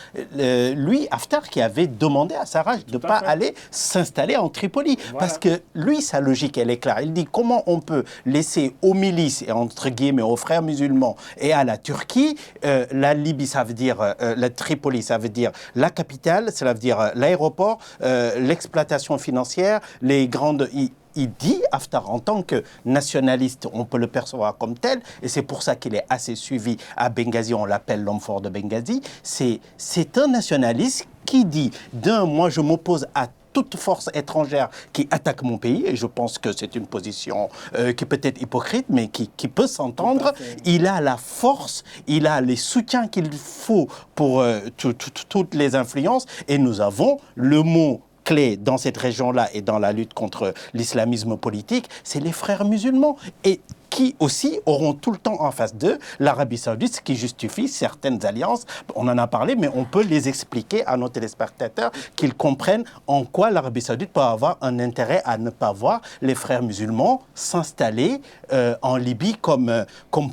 lui, Haftar, qui avait demandé à Sarraj de ne pas aller s'installer en Tripoli. Voilà. Parce que lui, sa logique, elle est claire. Il dit comment on peut laisser aux milices, et entre guillemets aux frères musulmans, et à la Turquie, la Libye, ça veut dire, la Tripoli, ça veut dire la capitale, ça veut dire l'aéroport, l'exploitation financière, les grandes... il dit, Haftar, en tant que nationaliste, on peut le percevoir comme tel, et c'est pour ça qu'il est assez suivi à Benghazi, on l'appelle l'homme fort de Benghazi, c'est un nationaliste qui dit, moi je m'oppose à toute force étrangère qui attaque mon pays, et je pense que c'est une position qui peut être hypocrite, mais qui peut s'entendre. Il a la force, il a les soutiens qu'il faut pour toutes les influences, et nous avons le mot clé dans cette région-là et dans la lutte contre l'islamisme politique, c'est les frères musulmans. Et qui aussi auront tout le temps en face d'eux l'Arabie Saoudite, ce qui justifie certaines alliances. On en a parlé, mais on peut les expliquer à nos téléspectateurs, qu'ils comprennent en quoi l'Arabie Saoudite peut avoir un intérêt à ne pas voir les frères musulmans s'installer en Libye comme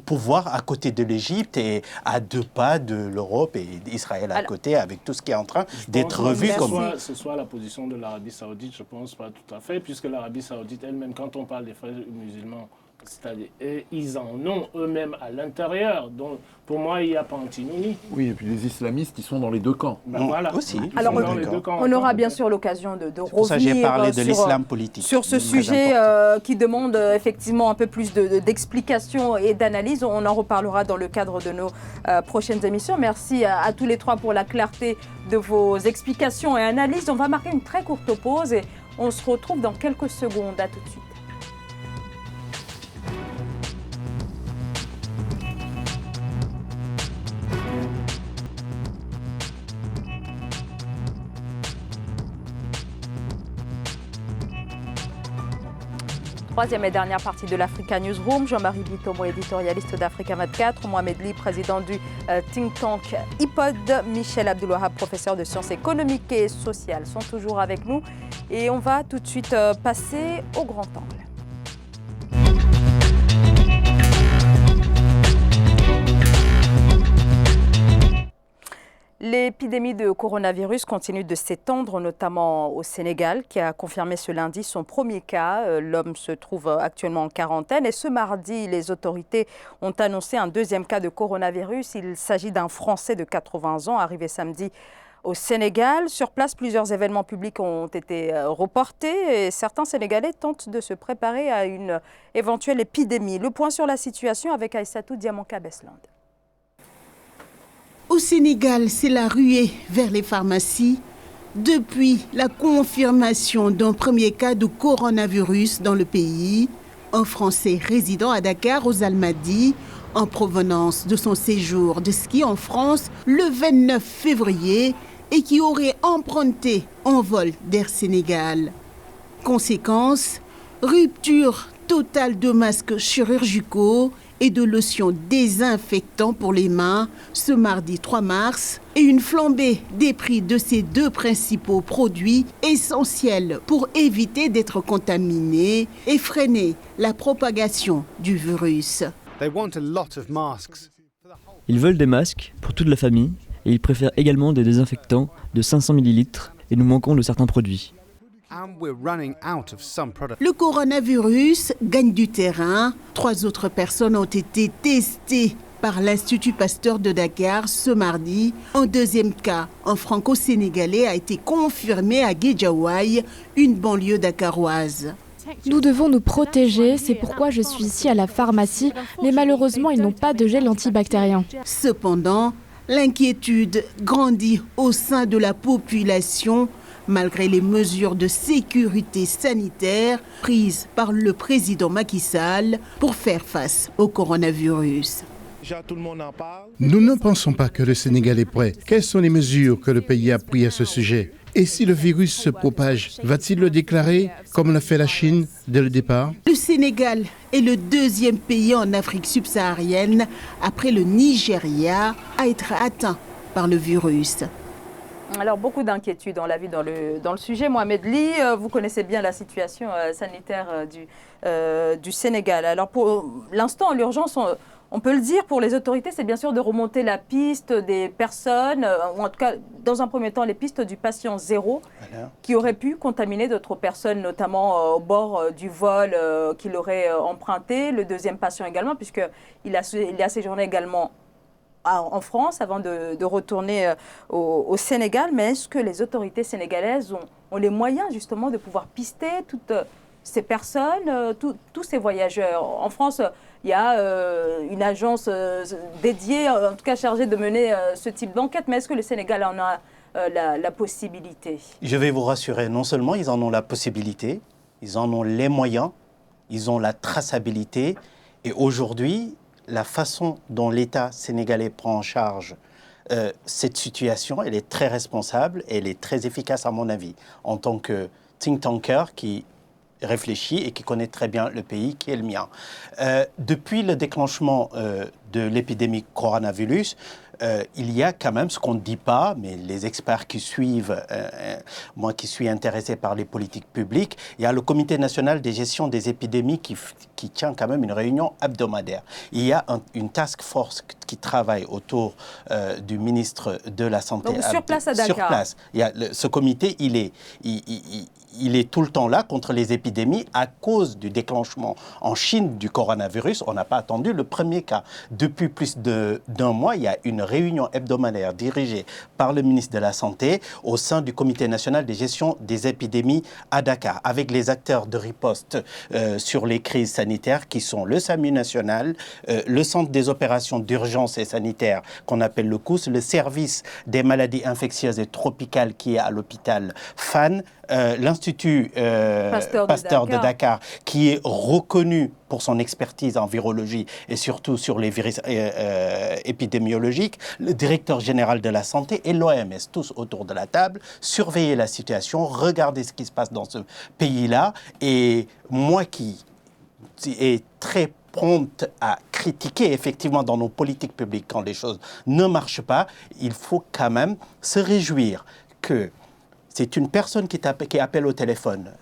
pouvoir à côté de l'Égypte et à 2 pas de l'Europe et d'Israël à côté, avec tout ce qui est en train d'être revu. Ce soit la position de l'Arabie Saoudite, je pense pas tout à fait, puisque l'Arabie Saoudite elle-même, quand on parle des frères musulmans, c'est-à-dire, ils en ont eux-mêmes à l'intérieur. Donc, pour moi, il n'y a pas antinomie. Oui, et puis les islamistes, ils sont dans les 2 camps. Voilà. Aussi. Alors, on aura bien sûr l'occasion de revenir pour ça j'ai parlé de l'islam politique. Sur ce sujet qui demande effectivement un peu plus d'explications et d'analyse. On en reparlera dans le cadre de nos prochaines émissions. Merci à tous les 3 pour la clarté de vos explications et analyses. On va marquer une très courte pause et on se retrouve dans quelques secondes. À tout de suite. Troisième et dernière partie de l'Africa Newsroom. Jean-Marie Bitomo, éditorialiste d'Africa 24. Mohamed Ly, président du think tank IPOD. Michel Abdulwahab, professeur de sciences économiques et sociales, sont toujours avec nous. Et on va tout de suite passer au grand angle. L'épidémie de coronavirus continue de s'étendre, notamment au Sénégal, qui a confirmé ce lundi son premier cas. L'homme se trouve actuellement en quarantaine. Et ce mardi, les autorités ont annoncé un 2e cas de coronavirus. Il s'agit d'un Français de 80 ans, arrivé samedi au Sénégal. Sur place, plusieurs événements publics ont été reportés et certains Sénégalais tentent de se préparer à une éventuelle épidémie. Le point sur la situation avec Aïssatou Diamanka-Besland. Au Sénégal, c'est la ruée vers les pharmacies depuis la confirmation d'un premier cas de coronavirus dans le pays. Un Français résidant à Dakar, aux Almadies, en provenance de son séjour de ski en France le 29 février et qui aurait emprunté un vol d'Air Sénégal. Conséquence, rupture totale de masques chirurgicaux et de lotions désinfectants pour les mains ce mardi 3 mars et une flambée des prix de ces 2 principaux produits essentiels pour éviter d'être contaminés et freiner la propagation du virus. Ils veulent des masques pour toute la famille et ils préfèrent également des désinfectants de 500 ml et nous manquons de certains produits. Le coronavirus gagne du terrain. 3 autres personnes ont été testées par l'Institut Pasteur de Dakar ce mardi. Un 2e cas, un franco-sénégalais, a été confirmé à Guédiawaye, une banlieue dakaroise. Nous devons nous protéger, c'est pourquoi je suis ici à la pharmacie, mais malheureusement ils n'ont pas de gel antibactérien. Cependant, l'inquiétude grandit au sein de la population malgré les mesures de sécurité sanitaire prises par le président Macky Sall pour faire face au coronavirus. Nous ne pensons pas que le Sénégal est prêt. Quelles sont les mesures que le pays a prises à ce sujet? Et si le virus se propage, va-t-il le déclarer comme l'a fait la Chine dès le départ? Le Sénégal est le 2e pays en Afrique subsaharienne après le Nigeria à être atteint par le virus. Alors, beaucoup d'inquiétudes, on l'a vu dans le sujet. Mohamed Ly, vous connaissez bien la situation sanitaire du Sénégal. Alors, pour l'instant, l'urgence, on peut le dire, pour les autorités, c'est bien sûr de remonter la piste des personnes, ou en tout cas, dans un premier temps, les pistes du patient zéro, qui aurait pu contaminer d'autres personnes, notamment au bord du vol qu'il aurait emprunté. Le 2e patient également, puisqu'il a séjourné également en France avant de retourner au Sénégal. Mais est-ce que les autorités sénégalaises ont les moyens justement de pouvoir pister ces personnes, tous ces voyageurs? En France, il y a une agence dédiée, en tout cas chargée de mener ce type d'enquête, mais est-ce que le Sénégal en a la possibilité? Je vais vous rassurer, non seulement ils en ont la possibilité, ils en ont les moyens, ils ont la traçabilité, et aujourd'hui, la façon dont l'État sénégalais prend en charge cette situation, elle est très responsable et elle est très efficace à mon avis, en tant que think tanker qui réfléchit et qui connaît très bien le pays qui est le mien. Depuis le déclenchement de l'épidémie coronavirus, il y a quand même ce qu'on ne dit pas, mais les experts qui suivent, moi qui suis intéressé par les politiques publiques, il y a le Comité national de gestion des épidémies qui tient quand même une réunion hebdomadaire. Il y a une task force qui travaille autour du ministre de la Santé. Donc sur place à Dakar. Sur place. Ce comité, il est tout le temps là contre les épidémies à cause du déclenchement en Chine du coronavirus. On n'a pas attendu le premier cas. Depuis plus d'un mois, il y a une réunion hebdomadaire dirigée par le ministre de la Santé au sein du Comité national de gestion des épidémies à Dakar, avec les acteurs de riposte sur les crises sanitaires qui sont le SAMU national, le Centre des opérations d'urgence et sanitaire qu'on appelle le COUS, le service des maladies infectieuses et tropicales qui est à l'hôpital Fann, l'Institut Pasteur de Dakar, qui est reconnu pour son expertise en virologie et surtout sur les virus épidémiologiques, le directeur général de la santé et l'OMS, tous autour de la table, surveiller la situation, regarder ce qui se passe dans ce pays-là. Et moi qui est très prompte à critiquer effectivement dans nos politiques publiques quand les choses ne marchent pas, il faut quand même se réjouir que c'est une personne qui appelle au téléphone.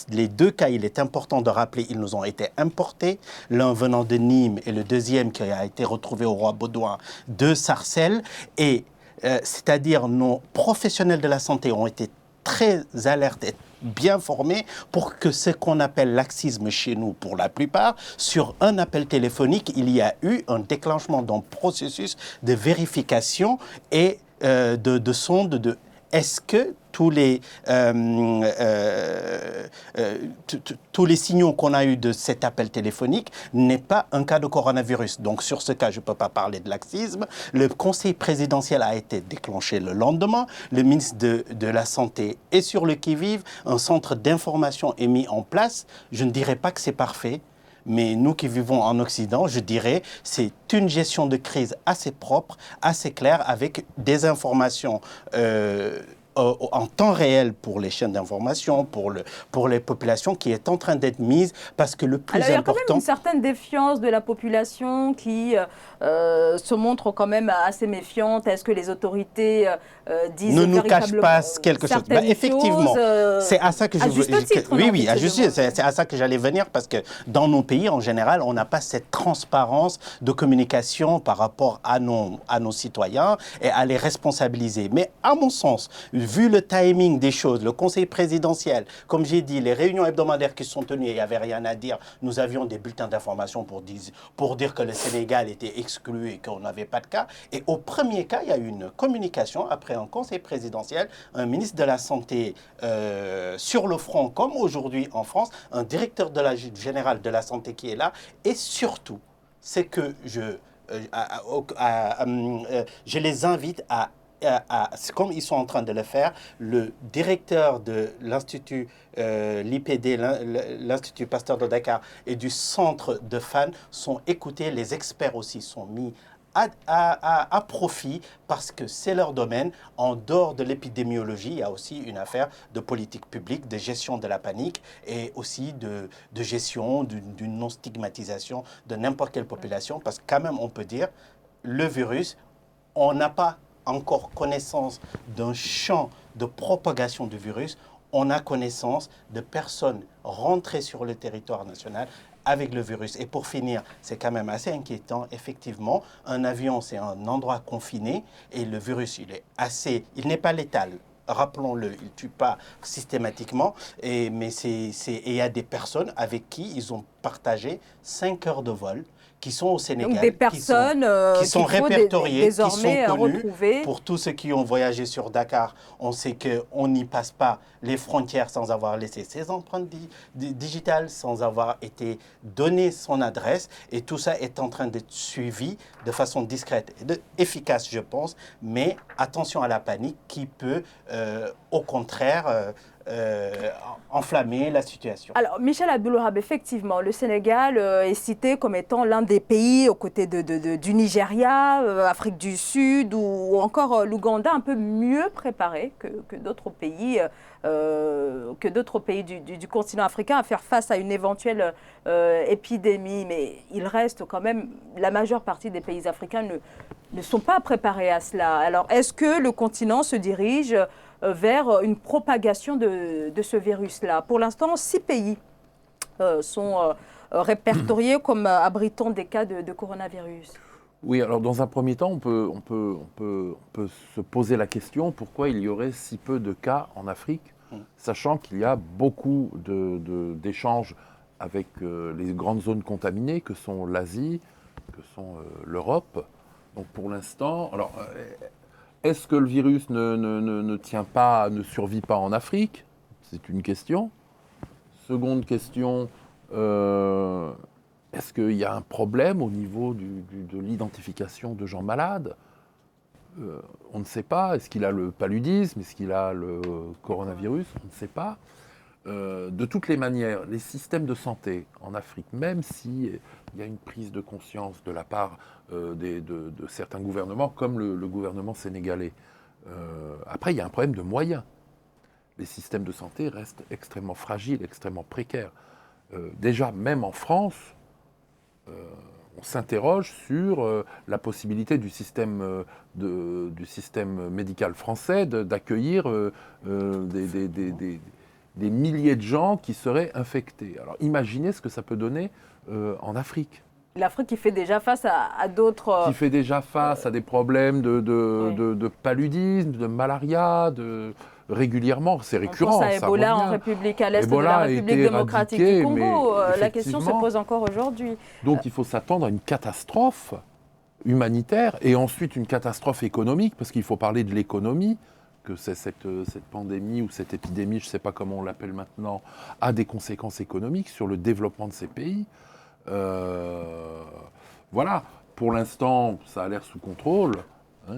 Les deux cas, il est important de rappeler, ils nous ont été importés. L'un venant de Nîmes et le deuxième qui a été retrouvé au Roi-Baudouin de Sarcelles. Et c'est-à-dire nos professionnels de la santé ont été très alertes et bien formés pour que ce qu'on appelle laxisme chez nous, pour la plupart, sur un appel téléphonique, il y a eu un déclenchement d'un processus de vérification et de sonde de est-ce que tous les signaux qu'on a eus de cet appel téléphonique n'est pas un cas de coronavirus. Donc sur ce cas, je ne peux pas parler de laxisme. Le conseil présidentiel a été déclenché le lendemain. Le ministre de la Santé est sur le qui-vive. Un centre d'information est mis en place. Je ne dirais pas que c'est parfait. Mais nous qui vivons en Occident, je dirais, c'est une gestion de crise assez propre, assez claire, avec des informations en temps réel pour les chaînes d'information, pour les populations, qui est en train d'être mise, parce que le plus important... Il y a quand même une certaine défiance de la population qui se montre quand même assez méfiante. Est-ce que les autorités disent ne nous cachent pas quelque chose? Effectivement, c'est à ça que je veux... Oui, c'est à ça que j'allais venir, parce que dans nos pays, en général, on n'a pas cette transparence de communication par rapport à nos citoyens et à les responsabiliser. Mais à mon sens, vu le timing des choses, le conseil présidentiel, comme j'ai dit, les réunions hebdomadaires qui sont tenues, il n'y avait rien à dire. Nous avions des bulletins d'information pour dire que le Sénégal était exclu et qu'on n'avait pas de cas. Et au premier cas, il y a eu une communication après un conseil présidentiel, un ministre de la Santé sur le front, comme aujourd'hui en France, un directeur général de la Santé qui est là. Et surtout, c'est que je les invite à comme ils sont en train de le faire, le directeur de l'Institut l'IPD, l'Institut Pasteur de Dakar et du centre de Fann sont écoutés, les experts aussi sont mis à profit parce que c'est leur domaine. En dehors de l'épidémiologie, il y a aussi une affaire de politique publique, de gestion de la panique et aussi de gestion d'une non-stigmatisation de n'importe quelle population, parce que quand même on peut dire, le virus, on n'a pas encore connaissance d'un champ de propagation du virus, on a connaissance de personnes rentrées sur le territoire national avec le virus. Et pour finir, c'est quand même assez inquiétant, effectivement, un avion, c'est un endroit confiné, et le virus, il n'est pas létal. Rappelons-le, il ne tue pas systématiquement, mais il y a des personnes avec qui ils ont partagé 5 heures de vol, qui sont au Sénégal, donc des personnes qui sont répertoriées, désormais qui sont connues. Retrouvées. Pour tous ceux qui ont voyagé sur Dakar, on sait qu'on n'y passe pas les frontières sans avoir laissé ses empreintes digitales, sans avoir été donné son adresse. Et tout ça est en train d'être suivi de façon discrète et efficace, je pense. Mais attention à la panique qui peut, au contraire, enflammer la situation. Alors, Michel Abdul-Wahab, effectivement, le Sénégal est cité comme étant l'un des pays aux côtés du Nigeria, Afrique du Sud ou encore l'Ouganda, un peu mieux préparé que d'autres pays, du continent africain à faire face à une éventuelle épidémie. Mais il reste quand même, la majeure partie des pays africains ne sont pas préparés à cela. Alors, est-ce que le continent se dirige vers une propagation de ce virus-là? Pour l'instant, 6 pays sont répertoriés comme abritant des cas de coronavirus. Oui, alors dans un premier temps, on peut se poser la question pourquoi il y aurait si peu de cas en Afrique, sachant qu'il y a beaucoup d'échanges avec les grandes zones contaminées que sont l'Asie, que sont l'Europe. Donc pour l'instant, alors est-ce que le virus ne survit pas en Afrique? C'est une question. Seconde question, est-ce qu'il y a un problème au niveau de l'identification de gens malades? On ne sait pas. Est-ce qu'il a le paludisme? Est-ce qu'il a le coronavirus? On ne sait pas. De toutes les manières, les systèmes de santé en Afrique, même s'il y a une prise de conscience de la part de certains gouvernements, comme le gouvernement sénégalais, après il y a un problème de moyens. Les systèmes de santé restent extrêmement fragiles, extrêmement précaires. Déjà, même en France, on s'interroge sur la possibilité du système médical français d'accueillir des milliers de gens qui seraient infectés. Alors imaginez ce que ça peut donner en Afrique. L'Afrique qui fait déjà face à d'autres... Qui fait déjà face à des problèmes de paludisme, de malaria, régulièrement, c'est récurrent. On pense à Ebola en République, à l'est de la République démocratique du Congo. La question se pose encore aujourd'hui. Donc il faut s'attendre à une catastrophe humanitaire et ensuite une catastrophe économique, parce qu'il faut parler de l'économie, que cette pandémie ou cette épidémie, je ne sais pas comment on l'appelle maintenant, a des conséquences économiques sur le développement de ces pays. Voilà, pour l'instant, ça a l'air sous contrôle.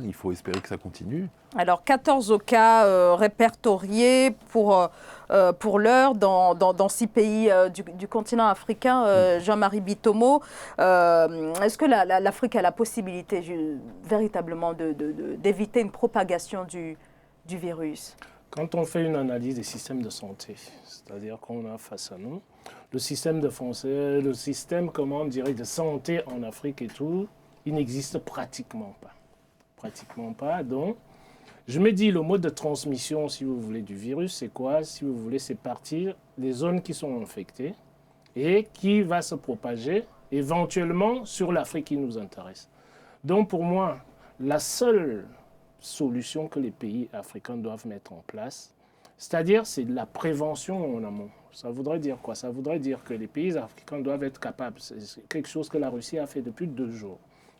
Il faut espérer que ça continue. Alors, 14 cas répertoriés pour l'heure dans 6 pays du continent africain. Jean-Marie Bitomo, est-ce que l'Afrique a la possibilité véritablement d'éviter une propagation du virus? Quand on fait une analyse des systèmes de santé, c'est-à-dire qu'on a face à nous, le système de santé en Afrique et tout, il n'existe pratiquement pas. Pratiquement pas. Donc, je me dis, le mode de transmission, si vous voulez, du virus, c'est quoi? Si vous voulez, c'est partir des zones qui sont infectées et qui va se propager éventuellement sur l'Afrique qui nous intéresse. Donc, pour moi, la seule solution que les pays africains doivent mettre en place, c'est-à-dire c'est de la prévention en amont. Ça voudrait dire quoi? Ça voudrait dire que les pays africains doivent être capables, c'est quelque chose que la Russie a fait depuis 2 jours.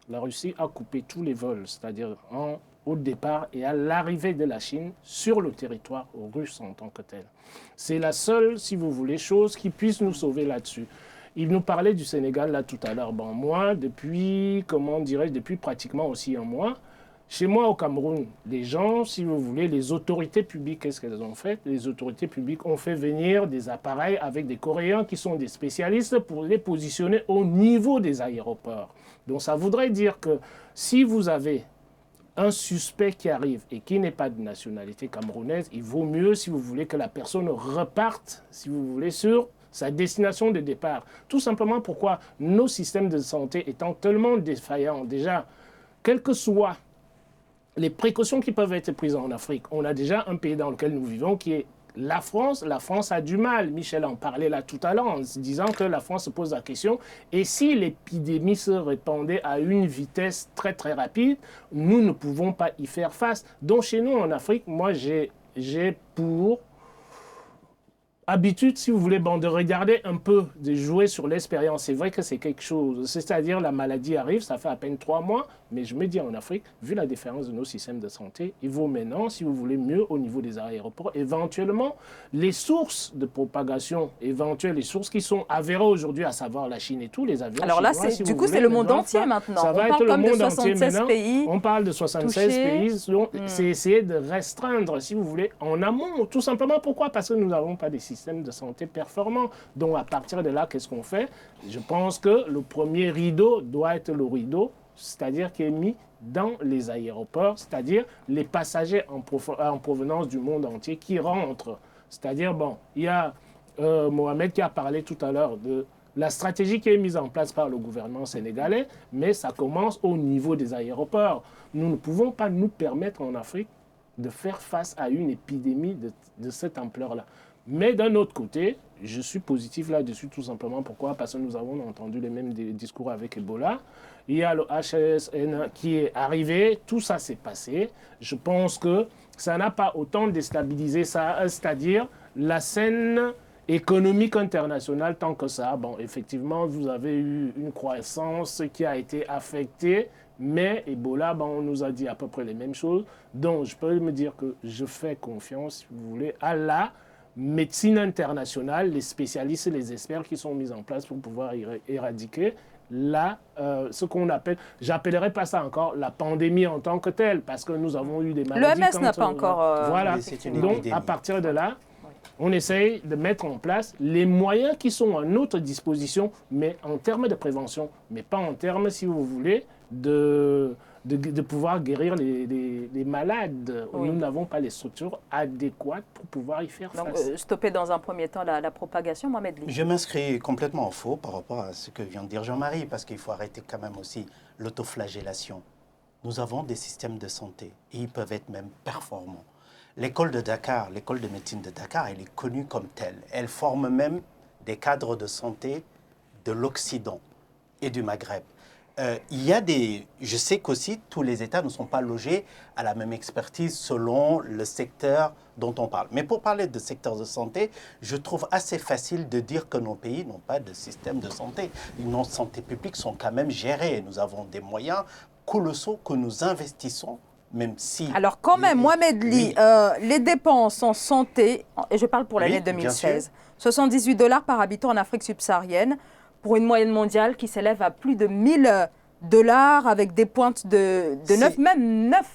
La Russie a coupé tous les vols, c'est-à-dire au départ et à l'arrivée de la Chine sur le territoire russe en tant que tel. C'est la seule, si vous voulez, chose qui puisse nous sauver là-dessus. Il nous parlait du Sénégal là tout à l'heure. Bon, moi, depuis pratiquement aussi un mois, chez moi au Cameroun, les gens, si vous voulez, les autorités publiques, qu'est-ce qu'elles ont fait? Les autorités publiques ont fait venir des appareils avec des Coréens qui sont des spécialistes pour les positionner au niveau des aéroports. Donc ça voudrait dire que si vous avez un suspect qui arrive et qui n'est pas de nationalité camerounaise, il vaut mieux, si vous voulez, que la personne reparte, si vous voulez, sur sa destination de départ. Tout simplement pourquoi nos systèmes de santé étant tellement défaillants, déjà, quelles que soient les précautions qui peuvent être prises en Afrique, on a déjà un pays dans lequel nous vivons qui est la France. La France a du mal. Michel en parlait là tout à l'heure en se disant que la France se pose la question. Et si l'épidémie se répandait à une vitesse très très rapide, nous ne pouvons pas y faire face. Donc chez nous en Afrique, moi j'ai pour habitude, si vous voulez, de regarder un peu, de jouer sur l'expérience. C'est vrai que c'est quelque chose. C'est-à-dire, la maladie arrive, ça fait à peine 3 mois, mais je me dis en Afrique, vu la différence de nos systèmes de santé, il vaut maintenant, si vous voulez, mieux au niveau des aéroports, éventuellement, les sources de propagation, éventuelles, les sources qui sont avérées aujourd'hui, à savoir la Chine et tout, les avions alors là, chinois, si du vous coup, voulez, c'est le monde entier maintenant. Ça va on parle être le comme de monde entier 76 maintenant. pays. On parle de 76 pays. Donc, c'est essayer de restreindre, si vous voulez, en amont. Tout simplement, pourquoi? Parce que nous n'avons pas des systèmes de santé performants. Donc, à partir de là, qu'est-ce qu'on fait? Je pense que le premier rideau doit être le rideau, c'est-à-dire qui est mis dans les aéroports, c'est-à-dire les passagers en provenance du monde entier qui rentrent. C'est-à-dire, bon, il y a Mohamed qui a parlé tout à l'heure de la stratégie qui est mise en place par le gouvernement sénégalais, mais ça commence au niveau des aéroports. Nous ne pouvons pas nous permettre en Afrique de faire face à une épidémie de cette ampleur-là. Mais d'un autre côté, je suis positif là-dessus tout simplement. Pourquoi? Parce que nous avons entendu les mêmes discours avec Ebola. Il y a le HSN qui est arrivé, tout ça s'est passé. Je pense que ça n'a pas autant déstabilisé ça, c'est-à-dire la scène économique internationale tant que ça. Bon, effectivement, vous avez eu une croissance qui a été affectée, mais Ebola, on nous a dit à peu près les mêmes choses. Donc, je peux me dire que je fais confiance, si vous voulez, à la médecine internationale, les spécialistes et les experts qui sont mis en place pour pouvoir éradiquer ce qu'on appelle, j'appellerai pas ça encore la pandémie en tant que telle, parce que nous avons eu des maladies. L'OMS n'a pas encore... Voilà, donc à partir de là, on essaye de mettre en place les moyens qui sont à notre disposition, mais en termes de prévention, mais pas en termes, si vous voulez, de pouvoir guérir les malades. Oui. Nous n'avons pas les structures adéquates pour pouvoir y faire face. Donc, stopper dans un premier temps la propagation, Mohamed Ly. Je m'inscris complètement en faux par rapport à ce que vient de dire Jean-Marie, parce qu'il faut arrêter quand même aussi l'autoflagellation. Nous avons des systèmes de santé et ils peuvent être même performants. L'école de Dakar, l'école de médecine de Dakar, elle est connue comme telle. Elle forme même des cadres de santé de l'Occident et du Maghreb. Je sais qu'aussi, tous les États ne sont pas logés à la même expertise selon le secteur dont on parle. Mais pour parler de secteur de santé, je trouve assez facile de dire que nos pays n'ont pas de système de santé. Nos santé publiques sont quand même gérées. Nous avons des moyens colossaux que nous investissons. Même si alors quand même, Mohamed Ly, les dépenses en santé, et je parle pour l'année 2016, $78 par habitant en Afrique subsaharienne, pour une moyenne mondiale qui s'élève à plus de $1,000, avec des pointes de 9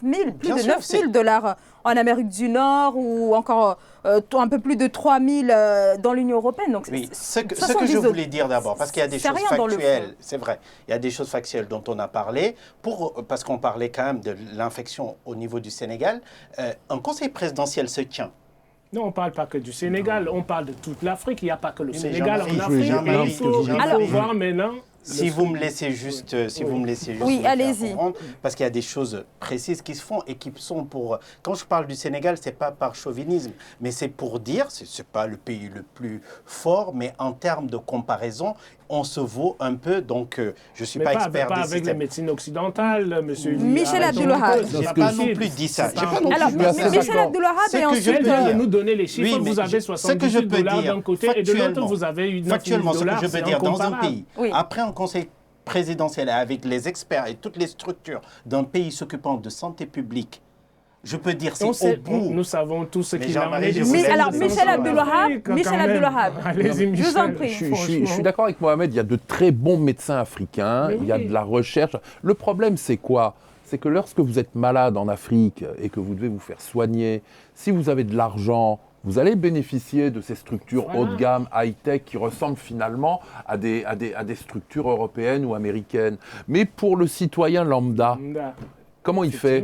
000 $, en Amérique du Nord, ou encore un peu plus de 3 000 dans l'Union européenne. Donc, oui, ce que je voulais dire d'abord, parce qu'il y a des choses factuelles, c'est vrai, il y a des choses factuelles dont on a parlé, parce qu'on parlait quand même de l'infection au niveau du Sénégal, un conseil présidentiel se tient. Non, on ne parle pas que du Sénégal, on parle de toute l'Afrique. Il n'y a pas que le Sénégal en Afrique. Il faut voir maintenant... Si vous me laissez juste, oui, allez-y. Parce qu'il y a des choses précises qui se font et qui sont pour... Quand je parle du Sénégal, ce n'est pas par chauvinisme, mais c'est pour dire, ce n'est pas le pays le plus fort, mais en termes de comparaison, on se vaut un peu, donc je ne suis pas expert des avec systèmes. la médecine occidentale, monsieur... Michel Abdulwahab. Je n'ai pas non plus dit ça. Alors, Michel Abdulwahab est ensuite... de nous donner les chiffres, vous avez $78 d'un côté et de l'autre, vous avez $9 000. Factuellement, ce que je peux dire, dans un pays, après un conseil présidentiel avec les experts et toutes les structures d'un pays s'occupant de santé publique, je peux dire c'est au bout. Nous savons tous ce qu'il en est. Alors, Michel Abdulwahab, je vous en prie. Je suis d'accord avec Mohamed, il y a de très bons médecins africains, il y a de la recherche. Le problème, c'est quoi? C'est que lorsque vous êtes malade en Afrique et que vous devez vous faire soigner, si vous avez de l'argent, vous allez bénéficier de ces structures haut de gamme, high-tech, qui ressemblent finalement à des structures européennes ou américaines. Mais pour le citoyen lambda, comment il fait?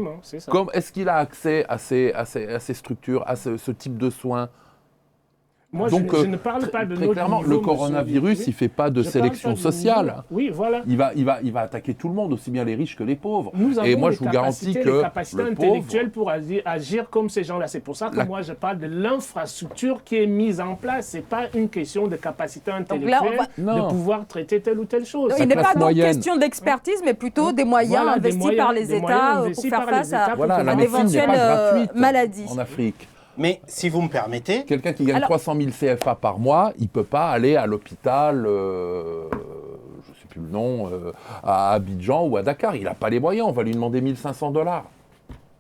Est-ce qu'il a accès à ces structures, à ce type de soins? Moi, donc, je ne parle pas de très clairement, le coronavirus, il ne fait pas de sélection sociale. Oui, voilà. Il va attaquer tout le monde, aussi bien les riches que les pauvres. Et moi, je vous garantis que les capacités intellectuelles pour agir comme ces gens-là. C'est pour ça que moi, je parle de l'infrastructure qui est mise en place. Ce n'est pas une question de capacité intellectuelle de pouvoir traiter telle ou telle chose. Il n'est pas donc question d'expertise, mais plutôt des moyens investis par les États pour faire face à d'éventuelles maladies. En Afrique. Mais si vous me permettez... Quelqu'un qui gagne 300 000 CFA par mois, il ne peut pas aller à l'hôpital, je ne sais plus le nom, à Abidjan ou à Dakar. Il n'a pas les moyens, on va lui demander $1 500.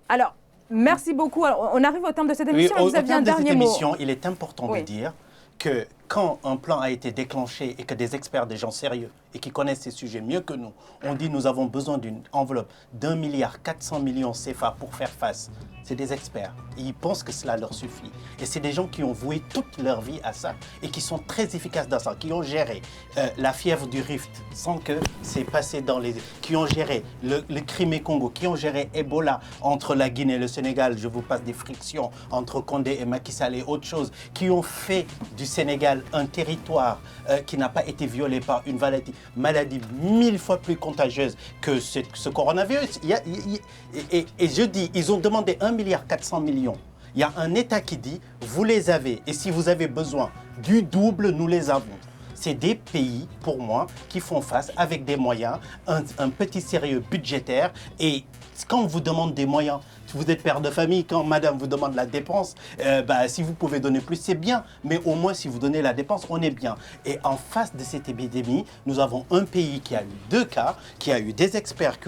Alors, merci beaucoup. Alors, on arrive au terme de cette émission. Oui, vous aviez un dernier mot. Il est important de dire que quand un plan a été déclenché et que des experts, des gens sérieux et qui connaissent ces sujets mieux que nous, ont dit nous avons besoin d'une enveloppe d'1,4 milliard CFA pour faire face. C'est des experts. Et ils pensent que cela leur suffit. Et c'est des gens qui ont voué toute leur vie à ça et qui sont très efficaces dans ça, qui ont géré la fièvre du Rift sans que c'est passé dans les... qui ont géré le Crimée-Congo, qui ont géré Ebola entre la Guinée et le Sénégal. Je vous passe des frictions entre Condé et Macky Sall et autre chose, qui ont fait du Sénégal un territoire qui n'a pas été violé par une maladie 1000 fois plus contagieuse que ce coronavirus. Et je dis, ils ont demandé 1,4 milliard. Il y a un État qui dit, vous les avez, et si vous avez besoin du double, nous les avons. C'est des pays, pour moi, qui font face avec des moyens, un petit sérieux budgétaire, et quand on vous demande des moyens, si vous êtes père de famille, quand madame vous demande la dépense, si vous pouvez donner plus, c'est bien. Mais au moins, si vous donnez la dépense, on est bien. Et en face de cette épidémie, nous avons un pays qui a eu 2 cas, qui a eu des experts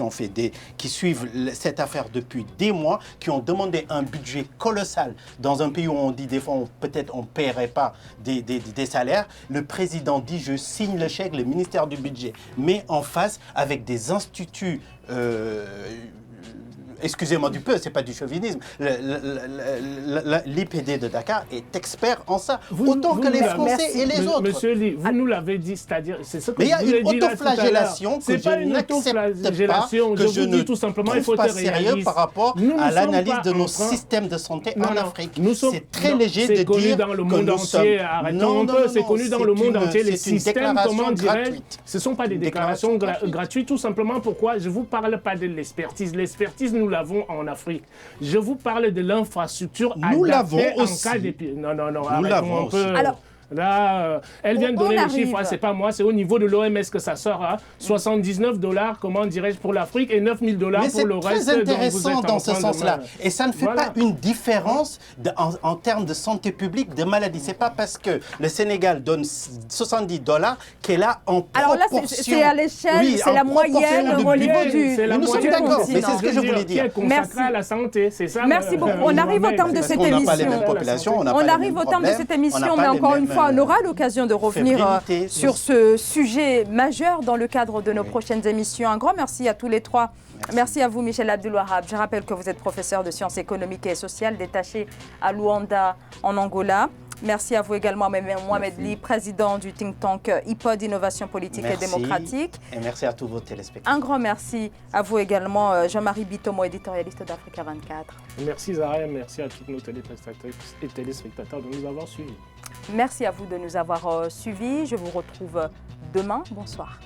qui suivent cette affaire depuis des mois, qui ont demandé un budget colossal dans un pays où on dit des fois, peut-être on ne paierait pas des salaires. Le président dit, je signe le chèque, le ministère du budget. Mais en face, avec des instituts... excusez-moi du peu, c'est pas du chauvinisme. L'IPD de Dakar est expert en ça, autant que les Français et les autres. Monsieur Ly, vous nous l'avez dit, c'est-à-dire, c'est ce que mais je vous ai dit. Mais il y a une autoflagellation que je n'accepte pas, que je ne tout simplement, trouve pas sérieux par rapport à l'analyse de nos systèmes de santé en Afrique. C'est très léger de dire dans le monde entier. Arrêtons un peu, c'est connu dans le monde entier. Les systèmes, comment dirais-je, ce ne sont pas des déclarations gratuites, tout simplement. Pourquoi? Je ne vous parle pas de l'expertise. L'expertise, nous l'avons en Afrique. Je vous parle de l'infrastructure adaptée en cas d'épidémie. Non, nous l'avons aussi. Alors, là, elle vient de donner les chiffres, c'est pas moi, c'est au niveau de l'OMS que ça sort. $79, comment dirais-je, pour l'Afrique et $9 000 pour le reste. C'est très intéressant dans ce sens-là. Et ça ne fait pas une différence en termes de santé publique, de maladie. C'est pas parce que le Sénégal donne $70 qu'elle a en proportion. Alors là, c'est à l'échelle, c'est la moyenne au niveau du... Nous sommes d'accord, mais c'est ce que je voulais dire. Merci à la santé, c'est ça. Merci beaucoup. On arrive au terme de cette émission. On n'a pas les mêmes populations, on arrive au terme de cette émission, mais encore une fois, on aura l'occasion de revenir sur ce sujet majeur dans le cadre de nos prochaines émissions. Un grand merci à tous les trois. Merci à vous, Michel Abdulwahab. Je rappelle que vous êtes professeur de sciences économiques et sociales détaché à Luanda, en Angola. Merci à vous également, Mohamed Ly, président du think tank IPOD Innovation Politique et Démocratique. Et merci à tous vos téléspectateurs. Un grand merci à vous également, Jean-Marie Bitomo, éditorialiste d'Africa 24. Merci Zahra, merci à tous nos téléspectateurs de nous avoir suivis. Merci à vous de nous avoir suivis. Je vous retrouve demain. Bonsoir.